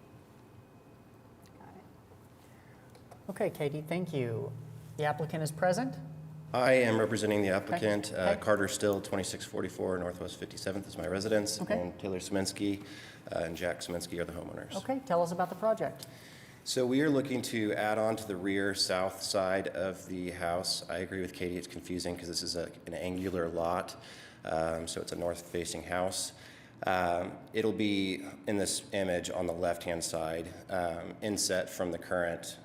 Okay, Katie, thank you. The applicant is present. I am representing the applicant. Okay. Carter Still, 2644 Northwest 57th is my residence. Okay. And Taylor Szymanski and Jack Szymanski are the homeowners. Okay, tell us about the project. So we are looking to add on to the rear south side of the house. I agree with Katie, it's confusing because this is an angular lot, so it's a north-facing house. It'll be in this image on the left-hand side, inset from the current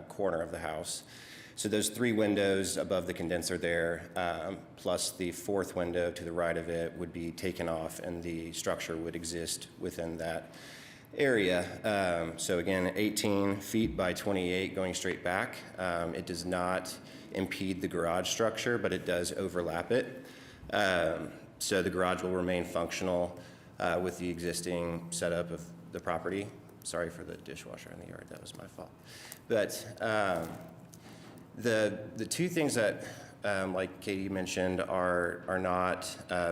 corner of the house. So those 3 windows above the condenser there, plus the 4th window to the right of it would be taken off, and the structure would exist within that area. So again, 18 feet by 28 going straight back. It does not impede the garage structure, but it does overlap it. So the garage will remain functional with the existing setup of the property. Sorry for the dishwasher in the yard, that was my fault. But the 2 things that, like Katie mentioned, are not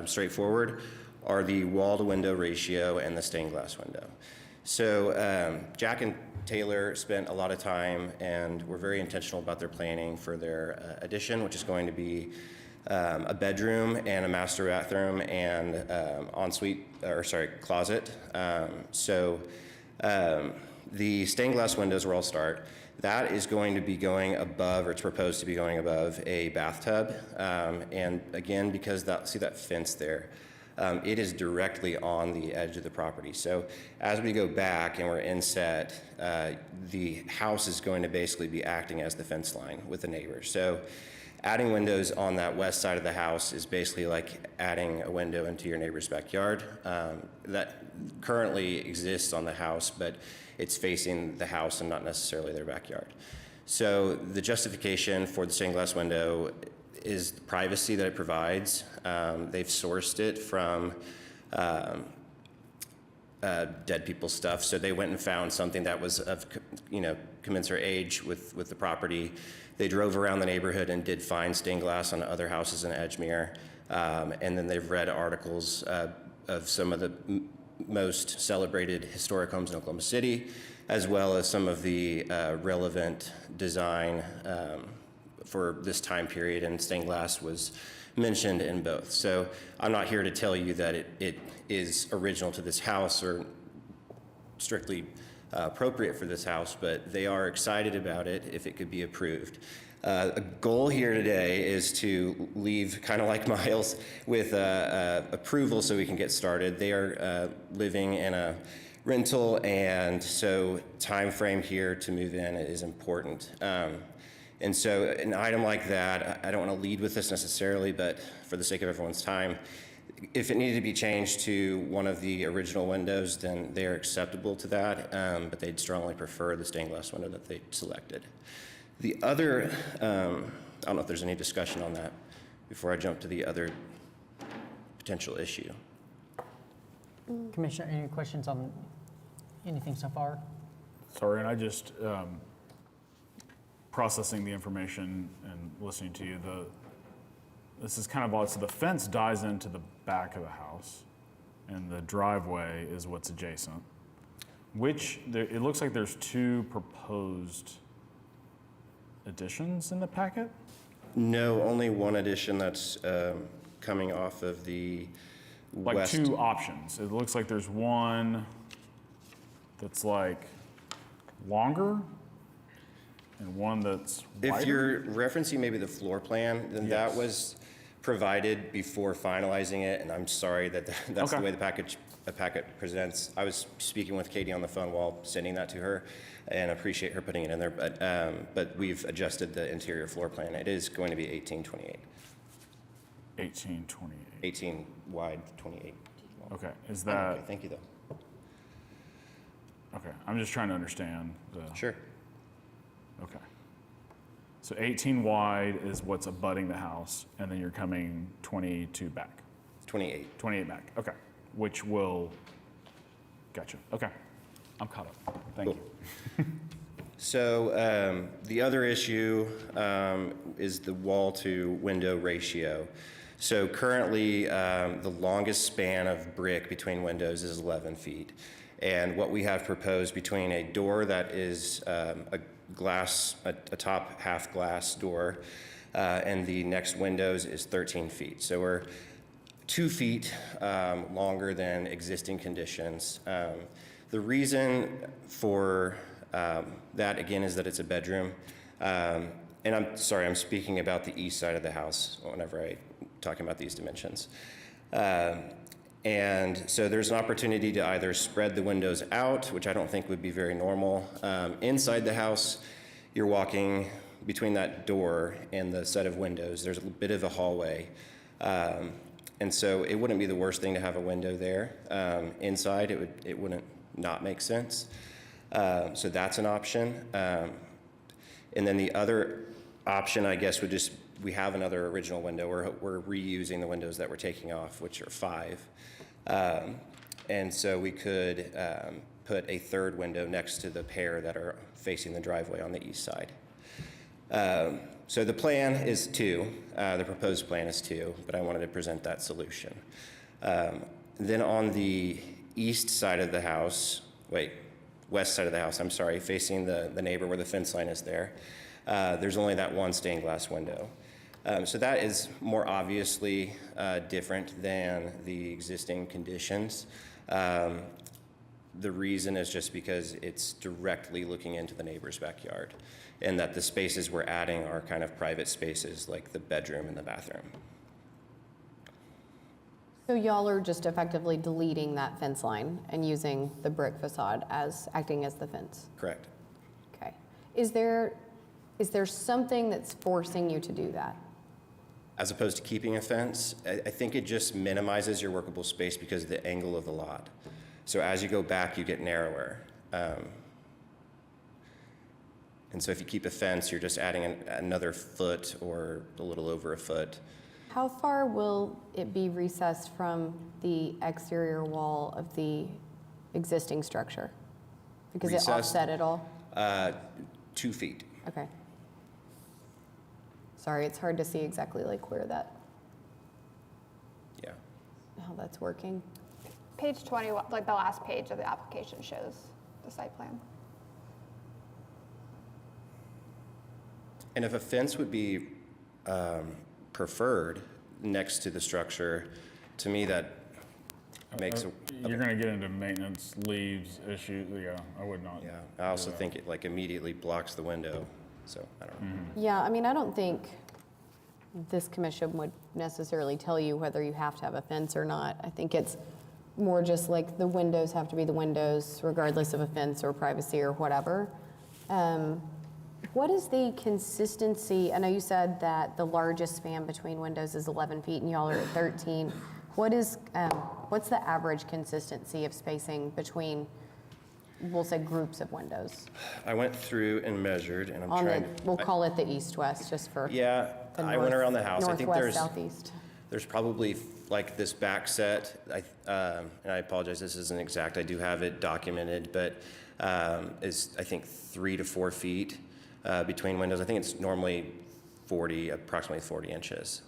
straightforward are the wall-to-window ratio and the stained glass window. So Jack and Taylor spent a lot of time and were very intentional about their planning for their addition, which is going to be a bedroom and a master bathroom and closet. The stained glass windows where I'll start, that is going to be going above, or it's proposed to be going above, a bathtub. And again, because see that fence there, it is directly on the edge of the property. So as we go back and we're inset, the house is going to basically be acting as the fence line with the neighbors. So adding windows on that west side of the house is basically like adding a window into your neighbor's backyard. That currently exists on the house, but it's facing the house and not necessarily their backyard. So the justification for the stained glass window is the privacy that it provides. They've sourced it from dead people's stuff, so they went and found something that was of commensurate age with the property. They drove around the neighborhood and did find stained glass on other houses in Edgemere, and then they've read articles of some of the most celebrated historic homes in Oklahoma City, as well as some of the relevant design for this time period, and stained glass was mentioned in both. So I'm not here to tell you that it is original to this house or strictly appropriate for this house, but they are excited about it if it could be approved. A goal here today is to leave, kind of like Miles, with approval so we can get started. They are living in a rental, and so time frame here to move in is important. And so an item like that, I don't want to lead with this necessarily, but for the sake of everyone's time, if it needed to be changed to one of the original windows, then they are acceptable to that, but they'd strongly prefer the stained glass window that they selected. The other, I don't know if there's any discussion on that before I jump to the other potential issue. Commissioner, any questions on anything so far? Sorry, and I just, processing the information and listening to you, this is kind of odd. So the fence dies into the back of the house, and the driveway is what's adjacent. It looks like there's 2 proposed additions in the packet? No, only one addition that's coming off of the Like west. 2 options. It looks like there's one that's like longer and one that's wider. If you're referencing maybe the floor plan, then that Yes. was provided before finalizing it, and I'm sorry that that's Okay. the way the packet presents. I was speaking with Katie on the phone while sending that to her, and appreciate her putting it in there, but we've adjusted the interior floor plan. It is going to be 1828. 1828. 18 wide, 28 long. Okay, is that? Okay, thank you though. Okay, I'm just trying to understand the. Sure. Okay. So 18 wide is what's abutting the house, and then you're coming 22 back. 28. 28 back, okay. Which will, gotcha, okay. I'm caught up, thank you. So the other issue is the wall to window ratio. So currently, the longest span of brick between windows is 11 feet. And what we have proposed between a door that is a glass, a top half glass door, and the next windows is 13 feet. So we're 2 feet longer than existing conditions. The reason for that, again, is that it's a bedroom. And I'm sorry, I'm speaking about the east side of the house whenever I'm talking about these dimensions. And so there's an opportunity to either spread the windows out, which I don't think would be very normal. Inside the house, you're walking between that door and the set of windows. There's a bit of a hallway. And so it wouldn't be the worst thing to have a window there. Inside, it wouldn't not make sense. So that's an option. And then the other option, I guess, would just, we have another original window. We're reusing the windows that we're taking off, which are 5. And so we could put a third window next to the pair that are facing the driveway on the east side. So the plan is 2, the proposed plan is 2, but I wanted to present that solution. Then on the east side of the house, west side of the house, I'm sorry, facing the neighbor where the fence line is there, there's only that one stained glass window. So that is more obviously different than the existing conditions. The reason is just because it's directly looking into the neighbor's backyard, and that the spaces we're adding are kind of private spaces like the bedroom and the bathroom. So y'all are just effectively deleting that fence line and using the brick facade as acting as the fence? Correct. Okay. Is there something that's forcing you to do that? As opposed to keeping a fence, I think it just minimizes your workable space because of the angle of the lot. So as you go back, you get narrower. And so if you keep a fence, you're just adding another foot or a little over a foot. How far will it be recessed from the exterior wall of the existing structure? Because it offset at all? 2 feet. Okay. Sorry, it's hard to see exactly like where that, Yeah. how that's working. Page 20, like the last page of the application shows the site plan. And if a fence would be preferred next to the structure, to me that makes You're going to get into maintenance, leaves, issues. Yeah, I would not. Yeah, I also think it like immediately blocks the window. So I don't know. Yeah, I mean, I don't think this commission would necessarily tell you whether you have to have a fence or not. I think it's more just like the windows have to be the windows, regardless of a fence or privacy or whatever. What is the consistency? I know you said that the largest span between windows is 11 feet and y'all are at 13. What's the average consistency of spacing between, we'll say, groups of windows? I went through and measured, and We'll call it the east-west, just for Yeah, I went around the house. I think northwest, southeast. There's probably like this back set. And I apologize, this isn't exact. I do have it documented, but is I think 3 to 4 feet between windows. I think it's normally approximately 40 inches.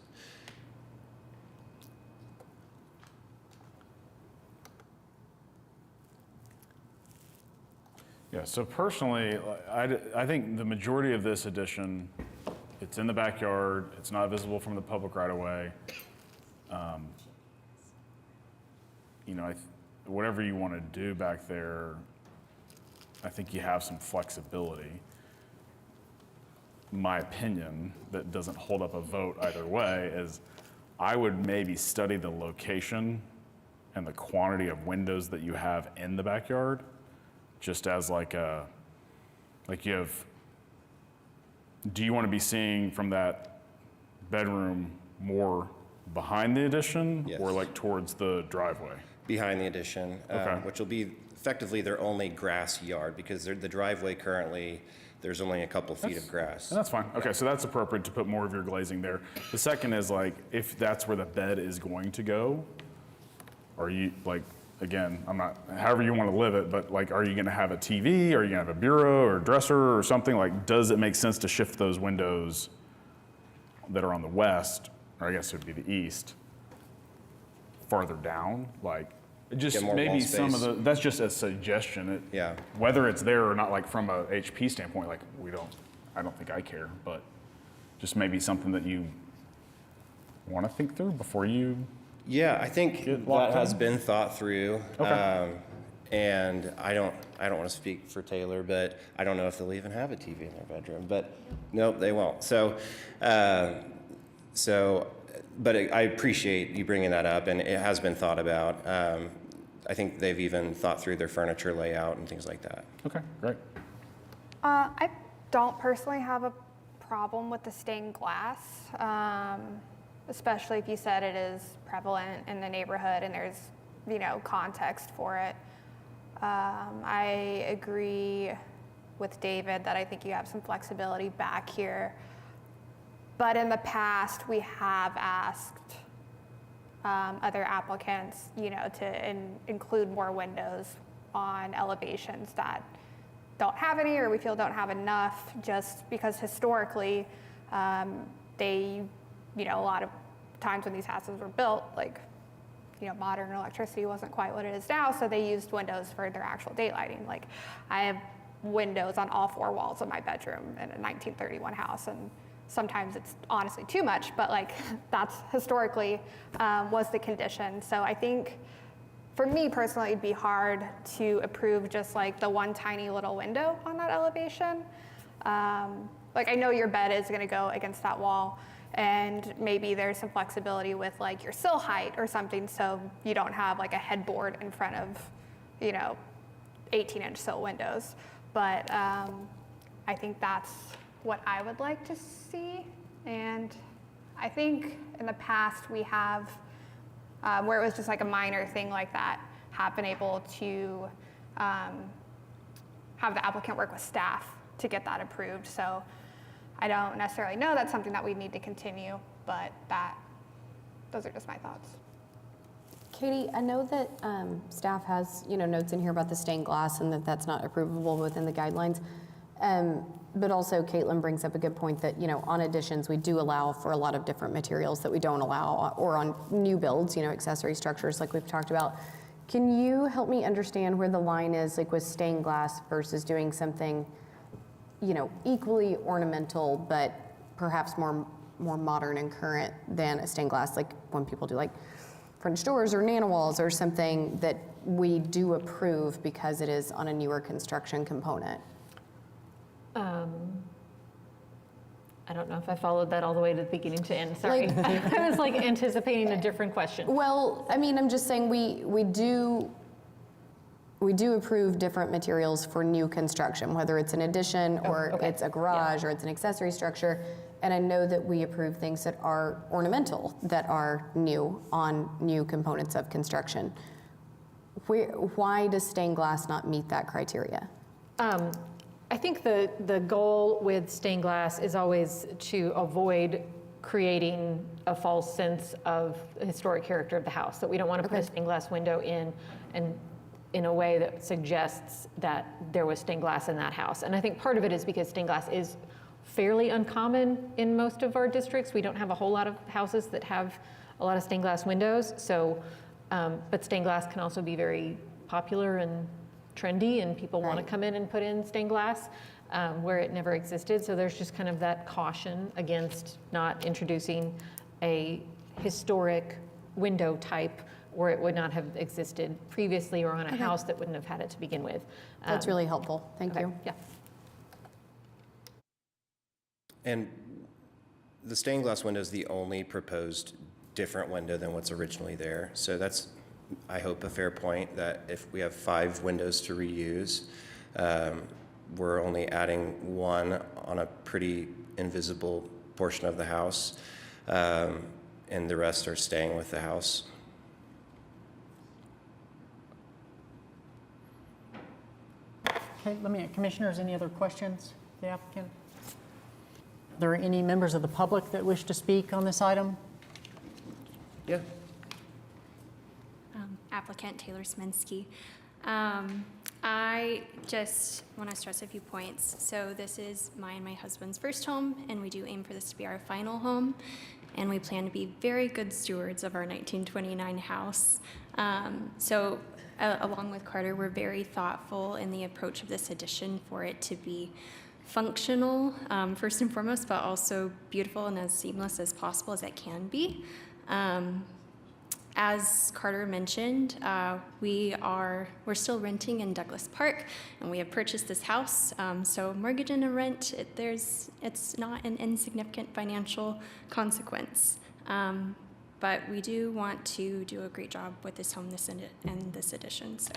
Yeah, so personally, I think the majority of this addition, it's in the backyard, it's not visible from the public right away. You know, whatever you want to do back there, I think you have some flexibility. My opinion, that doesn't hold up a vote either way, is I would maybe study the location and the quantity of windows that you have in the backyard, just as like you have, do you want to be seeing from that bedroom more behind the addition? Yes. Or like towards the driveway? Behind the addition, Okay. which will be effectively their only grass yard, because the driveway currently, there's only a couple feet of grass. That's fine. Okay, so that's appropriate to put more of your glazing there. The second is like, if that's where the bed is going to go, are you like, again, I'm not, however you want to live it, but like, are you going to have a TV? Are you going to have a bureau or dresser or something? Like, does it make sense to shift those windows that are on the west, or I guess it would be the east, farther down? Like, Just get more maybe wall some of space. that's just a suggestion. Yeah. Whether it's there or not, like from a HP standpoint, like I don't think I care, but just maybe something that you want to think through before you. Yeah, I think Get that locked has in? been thought through. Okay. And I don't want to speak for Taylor, but I don't know if they'll even have a TV in their bedroom. But nope, they won't. But I appreciate you bringing that up, and it has been thought about. I think they've even thought through their furniture layout and things like that. Okay, great. I don't personally have a problem with the stained glass, especially if you said it is prevalent in the neighborhood and there's, context for it. I agree with David that I think you have some flexibility back here. But in the past, we have asked other applicants, to include more windows on elevations that don't have any or we feel don't have enough, just because historically they, a lot of times when these houses were built, modern electricity wasn't quite what it is now, so they used windows for their actual daylighting. Like, I have windows on all 4 walls of my bedroom in a 1931 house, and sometimes it's honestly too much, but that's historically was the condition. So I think for me personally, it'd be hard to approve just the one tiny little window on that elevation. I know your bed is gonna go against that wall, and maybe there's some flexibility with your sill height or something, so you don't have a headboard in front of 18-inch sill windows. But I think that's what I would like to see. And I think in the past we have, where it was just a minor thing like that, have been able to have the applicant work with staff to get that approved. So I don't necessarily know that's something that we need to continue, but those are just my thoughts. Katie, I know that staff has, notes in here about the stained glass and that that's not approvable within the guidelines. But also Caitlin brings up a good point that, on additions, we do allow for a lot of different materials that we don't allow, or on new builds, accessory structures like we've talked about. Can you help me understand where the line is, with stained glass versus doing something, equally ornamental, but perhaps more modern and current than a stained glass, like when people do French doors or nano walls or something that we do approve because it is on a newer construction component? I don't know if I followed that all the way to the beginning to end. Sorry. I was anticipating a different question. Well, I'm just saying we do approve different materials for new construction, whether it's an addition or it's a garage or it's an accessory structure. And I know that we approve things that are ornamental, that are new on new components of construction. Why does stained glass not meet that criteria? I think the goal with stained glass is always to avoid creating a false sense of the historic character of the house, that we don't want to put a stained glass window in a way that suggests that there was stained glass in that house. And I think part of it is because stained glass is fairly uncommon in most of our districts. We don't have a whole lot of houses that have a lot of stained glass windows. So, but stained glass can also be very popular and trendy, and people want to come in and put in stained glass where it never existed. So there's just kind of that caution against not introducing a historic window type where it would not have existed previously, or on a house that wouldn't have had it to begin with. That's really helpful. Thank you. Yeah. And the stained glass window is the only proposed different window than what's originally there. So that's, I hope, a fair point, that if we have 5 windows to reuse, we're only adding 1 on a pretty invisible portion of the house, and the rest are staying with the house. Okay, Commissioners, any other questions for the applicant? Are there any members of the public that wish to speak on this item? Yeah. Applicant Taylor Sminsky. I just want to stress a few points. So this is my and my husband's first home, and we do aim for this to be our final home. And we plan to be very good stewards of our 1929 house. Along with Carter, we're very thoughtful in the approach of this addition for it to be functional, first and foremost, but also beautiful and as seamless as possible as it can be. As Carter mentioned, we're still renting in Douglas Park, and we have purchased this house. So mortgage and a rent, it's not an insignificant financial consequence. But we do want to do a great job with this home and this addition. So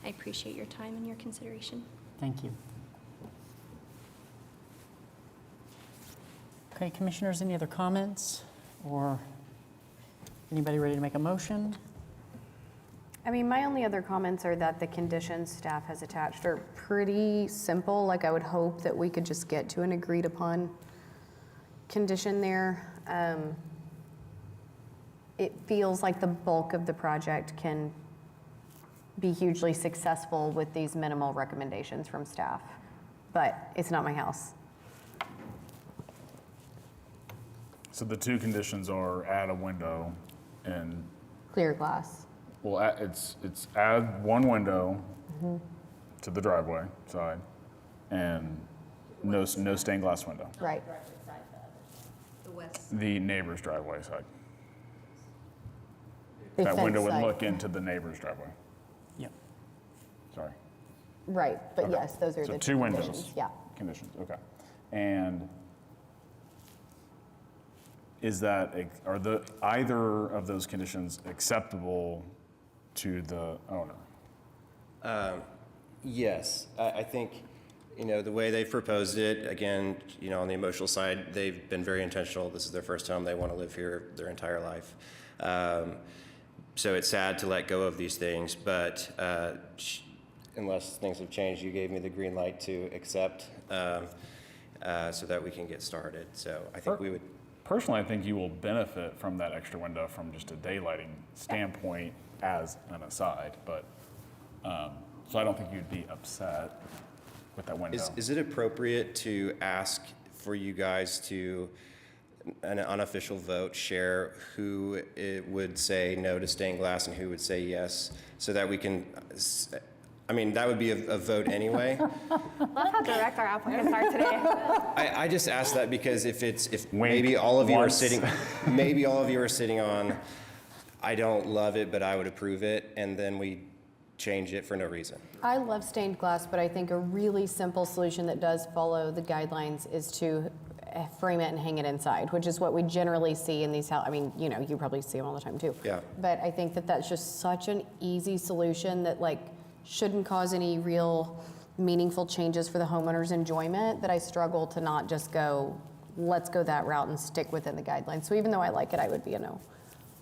I appreciate your time and your consideration. Thank you. Okay, commissioners, any other comments or anybody ready to make a motion? I mean, my only other comments are that the conditions staff has attached are pretty simple. Like, I would hope that we could just get to an agreed upon condition there. It feels like the bulk of the project can be hugely successful with these minimal recommendations from staff, but it's not my house. So the two conditions are add a window and, Clear glass. well, it's add one window to the driveway side and no stained glass window. Right. The neighbor's driveway side. The That window fence would side. look into the neighbor's driveway. Yep. Sorry. Right, but Okay. yes, those are So the two two windows. conditions. Yeah. Conditions, okay. And is that, are either of those conditions acceptable to the owner? Yes, I think, the way they've proposed it, again, on the emotional side, they've been very intentional. This is their first home. They want to live here their entire life. So it's sad to let go of these things, but unless things have changed, you gave me the green light to accept so that we can get started. So I think we would. Personally, I think you will benefit from that extra window from just a daylighting standpoint as an aside, but, so I don't think you'd be upset with that window. Is it appropriate to ask for you guys to, an unofficial vote, share who it would say no to stained glass and who would say yes, so that we can, that would be a vote anyway. Love how direct our applicants are today. I just ask that because if maybe all of you are sitting, maybe all of you are sitting on, I don't love it, but I would approve it, and then we change it for no reason. I love stained glass, but I think a really simple solution that does follow the guidelines is to frame it and hang it inside, which is what we generally see in these houses. I mean, you probably see them all the time too. Yeah. But I think that that's just such an easy solution that shouldn't cause any real meaningful changes for the homeowner's enjoyment, that I struggle to not just go, let's go that route and stick within the guidelines. So even though I like it, I would be a no.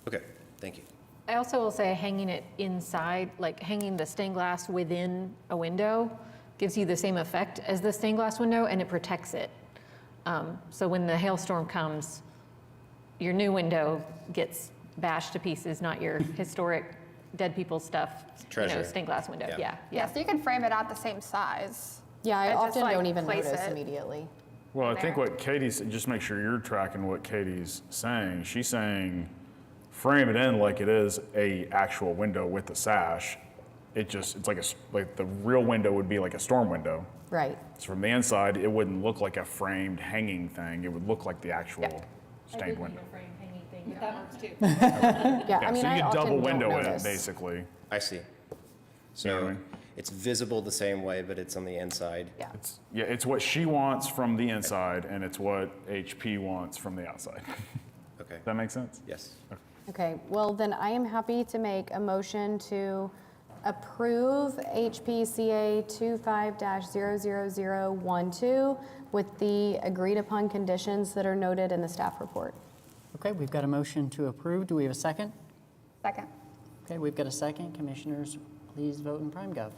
Okay, thank you. I also will say hanging it inside, like hanging the stained glass within a window, gives you the same effect as the stained glass window, and it protects it. So when the hailstorm comes, your new window gets bashed to pieces, not your historic dead people stuff, Treasure. stained glass window. Yeah. Yeah. So you can frame it out the same size. Yeah, I And just, often don't even place notice it. immediately. Well, I think there. what Katie's, just make sure you're tracking what Katie's saying. She's saying, frame it in like it is a actual window with a sash. It's like the real window would be like a storm window. Right. So from the inside, it wouldn't look like a framed hanging thing. It would look like the actual stained window. But that works too. Yeah, I mean, so I you could often double don't window notice. it, basically. I see. You know what So I mean? it's visible the same way, but it's on the inside. Yeah. It's what she wants from the inside, and it's what HP wants from the outside. Okay. That make sense? Yes. Okay, well, then I am happy to make a motion to approve HPCA 25-00012 with the agreed upon conditions that are noted in the staff report. Okay, we've got a motion to approve. Do we have a second? Second. Okay, we've got a second. Commissioners, please vote in PrimeGov.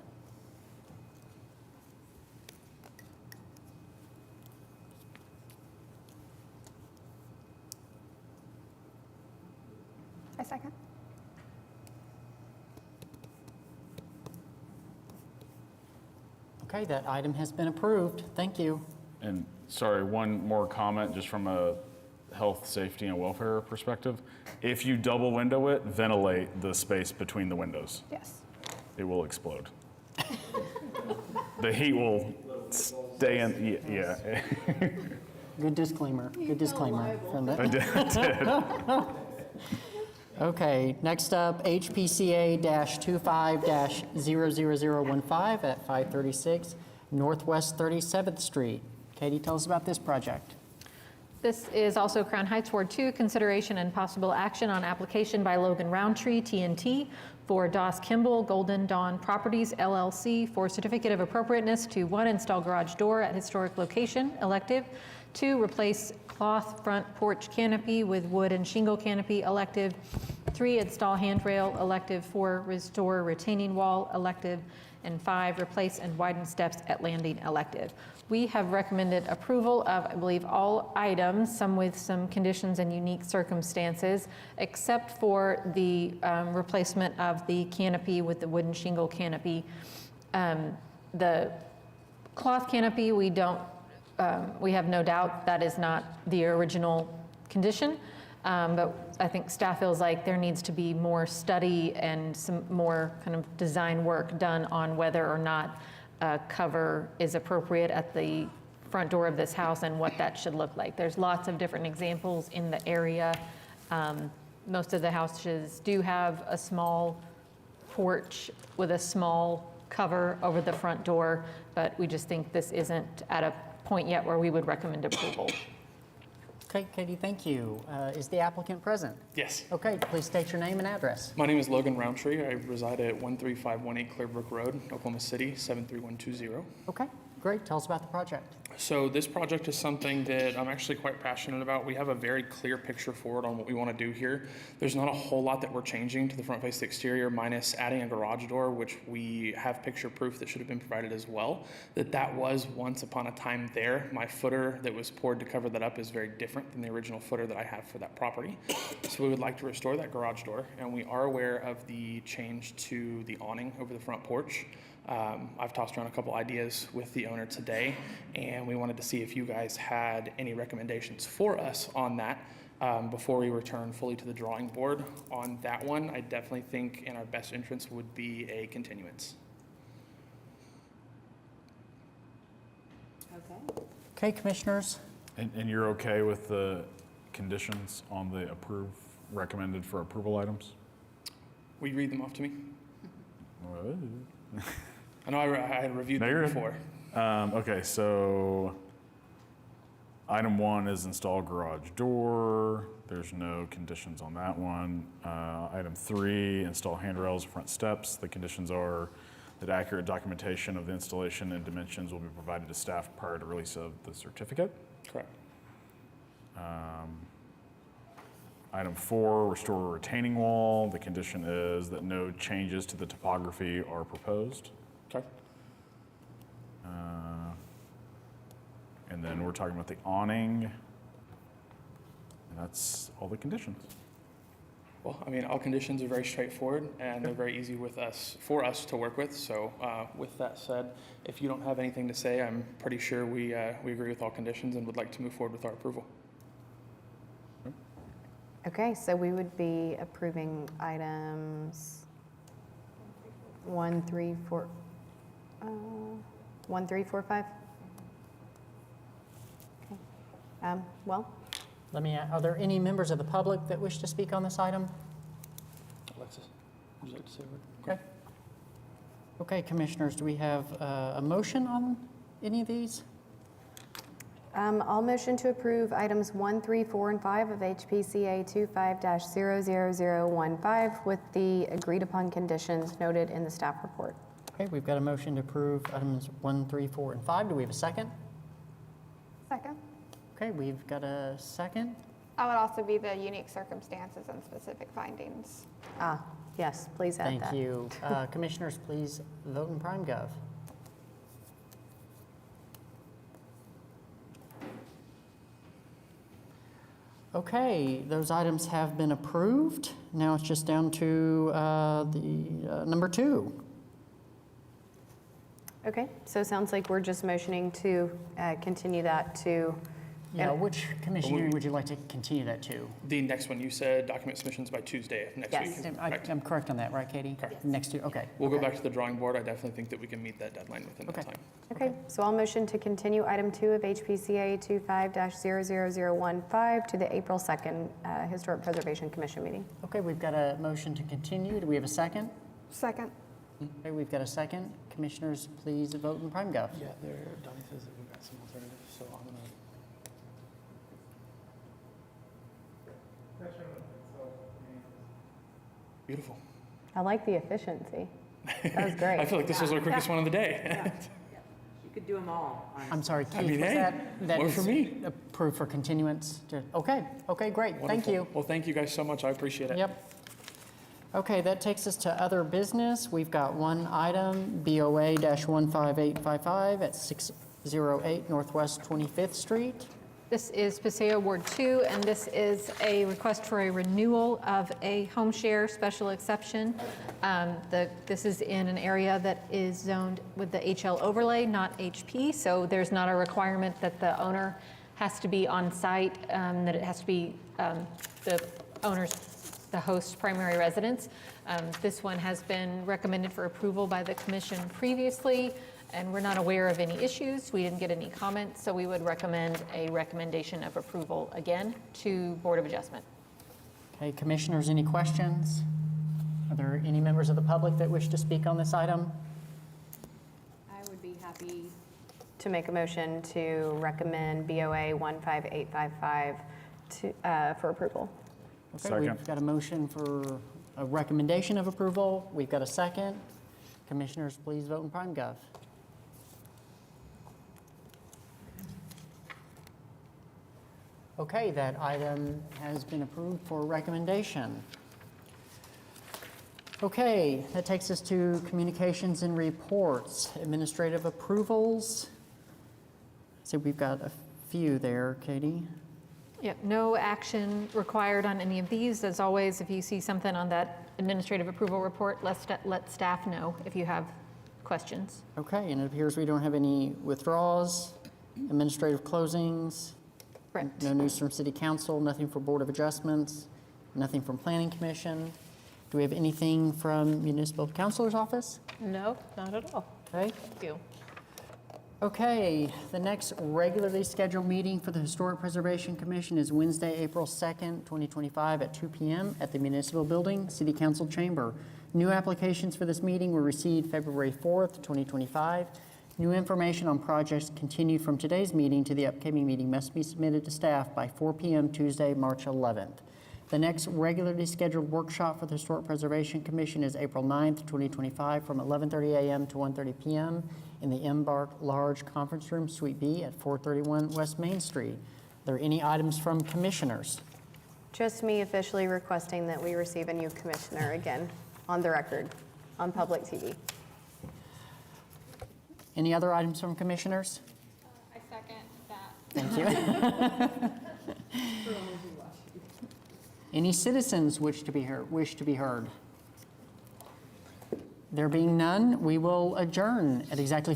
I second. Okay, that item has been approved. Thank you. And sorry, one more comment just from a health, safety, and welfare perspective. If you double window it, ventilate the space between the windows. Yes. It will explode. The heat will stay in, yeah. Good disclaimer, good disclaimer from I did. Okay, next up, HPCA-25-00015 at 536 Northwest 37th Street. Katie, tell us about this project. This is also Crown Heights Ward 2, consideration and possible action on application by Logan Roundtree, TNT, for Doss Kimball Golden Dawn Properties LLC for certificate of appropriateness to 1, install garage door at historic location, elective, 2, replace cloth front porch canopy with wood and shingle canopy, elective, 3, install handrail, elective, 4, restore retaining wall, elective, and 5, replace and widen steps at landing, elective. We have recommended approval of, I believe, all items, some with some conditions and unique circumstances, except for the replacement of the canopy with the wooden shingle canopy. The cloth canopy, we have no doubt that is not the original condition, but I think staff feels like there needs to be more study and some more kind of design work done on whether or not cover is appropriate at the front door of this house and what that should look like. There's lots of different examples in the area. Most of the houses do have a small porch with a small cover over the front door, but we just think this isn't at a point yet where we would recommend approval. Okay, Katie, thank you. Is the applicant present? Yes. Okay, please state your name and address. My name is Logan Roundtree. I reside at 13518 Clearbrook Road, Oklahoma City, 73120. Okay, great. Tell us about the project. So this project is something that I'm actually quite passionate about. We have a very clear picture forward on what we want to do here. There's not a whole lot that we're changing to the front face exterior, minus adding a garage door, which we have picture proof that should have been provided as well. That was once upon a time there. My footer that was poured to cover that up is very different than the original footer that I have for that property. So we would like to restore that garage door, and we are aware of the change to the awning over the front porch. I've tossed around a couple ideas with the owner today, and we wanted to see if you guys had any recommendations for us on that before we return fully to the drawing board. On that one, I definitely think in our best interest would be a continuance. Okay, commissioners? And you're okay with the conditions on the recommended for approval items? Will you read them off to me? I know I had reviewed them before. Okay, so item 1 is install garage door. There's no conditions on that one. Item 3, install handrails, front steps. The conditions are that accurate documentation of the installation and dimensions will be provided to staff prior to release of the certificate. Correct. Item 4, restore a retaining wall. The condition is that no changes to the topography are proposed. Okay. And then we're talking about the awning, and that's all the conditions. Well, I mean, all conditions are very straightforward, and they're very easy for us to work with. So with that said, if you don't have anything to say, I'm pretty sure we agree with all conditions and would like to move forward with our approval. Okay, so we would be approving items 1, 3, 4, 1, 3, 4, 5? Okay. Well, Are there any members of the public that wish to speak on this item? Alexis, would you like to say a word? Okay. Okay, commissioners, do we have a motion on any of these? I'll motion to approve items 1, 3, 4, and 5 of HPCA 25-00015 with the agreed upon conditions noted in the staff report. Okay, we've got a motion to approve items 1, 3, 4, and 5. Do we have a second? Second. Okay, we've got a second. That would also be the unique circumstances and specific findings. Yes, please add that. Thank you. Commissioners, please vote in PrimeGov. Okay, those items have been approved. Now it's just down to number 2. Okay, so it sounds like we're just motioning to continue that to Yeah, which commission hearing would you like to continue that to? The next one, you said document submissions by Tuesday of next Yes. week. I'm correct on that, right, Katie? Next to, okay. We'll go back to the drawing board. I definitely think that we can meet that deadline within that time. Okay, so I'll motion to continue item 2 of HPCA 25-00015 to the April 2nd Historic Preservation Commission meeting. Okay, we've got a motion to continue. Do we have a second? Second. Okay, we've got a second. Commissioners, please vote in prime gov. Yeah, Donnie says that we've got some alternatives, so I'm gonna. Beautiful. I like the efficiency. That was great. I feel like this was our quickest one of the day. You could do them all. I'm sorry, Keith, mean, was hey, that more is for me. approved for continuance? Okay, great. Thank Wonderful. you. Well, thank you guys so much. I appreciate it. Yep. Okay, that takes us to other business. We've got one item, BOA-15855 at 608 Northwest 25th Street. This is Paseo Ward 2, and this is a request for a renewal of a home share special exception. This is in an area that is zoned with the HL overlay, not HP, so there's not a requirement that the owner has to be on site, that it has to be the host primary residence. This one has been recommended for approval by the commission previously, and we're not aware of any issues. We didn't get any comments, so we would recommend a recommendation of approval again to Board of Adjustment. Okay, commissioners, any questions? Are there any members of the public that wish to speak on this item? I would be happy to make a motion to recommend BOA 15855 for approval. Okay, Second. we've got a motion for a recommendation of approval. We've got a second. Commissioners, please vote in prime gov. Okay, that item has been approved for recommendation. Okay, that takes us to communications and reports, administrative approvals. So we've got a few there, Katie. Yep, no action required on any of these. As always, if you see something on that administrative approval report, let staff know if you have questions. Okay, and it appears we don't have any withdrawals, administrative closings. Correct. No news from City Council, nothing for Board of Adjustments, nothing from Planning Commission. Do we have anything from Municipal Councilor's Office? No, not at all. Okay. Thank you. Okay, the next regularly scheduled meeting for the Historic Preservation Commission is Wednesday, April 2nd, 2025 at 2 p.m. at the Municipal Building, City Council Chamber. New applications for this meeting were received February 4th, 2025. New information on projects continued from today's meeting to the upcoming meeting must be submitted to staff by 4 p.m. Tuesday, March 11th. The next regularly scheduled workshop for the Historic Preservation Commission is April 9th, 2025 from 11:30 a.m. to 1:30 p.m. in the Embark Large Conference Room, Suite B at 431 West Main Street. Are there any items from commissioners? Just me officially requesting that we receive a new commissioner again, on the record, on public TV. Any other items from commissioners? I second that. Thank you. Any citizens wish to be heard? There being none, we will adjourn at exactly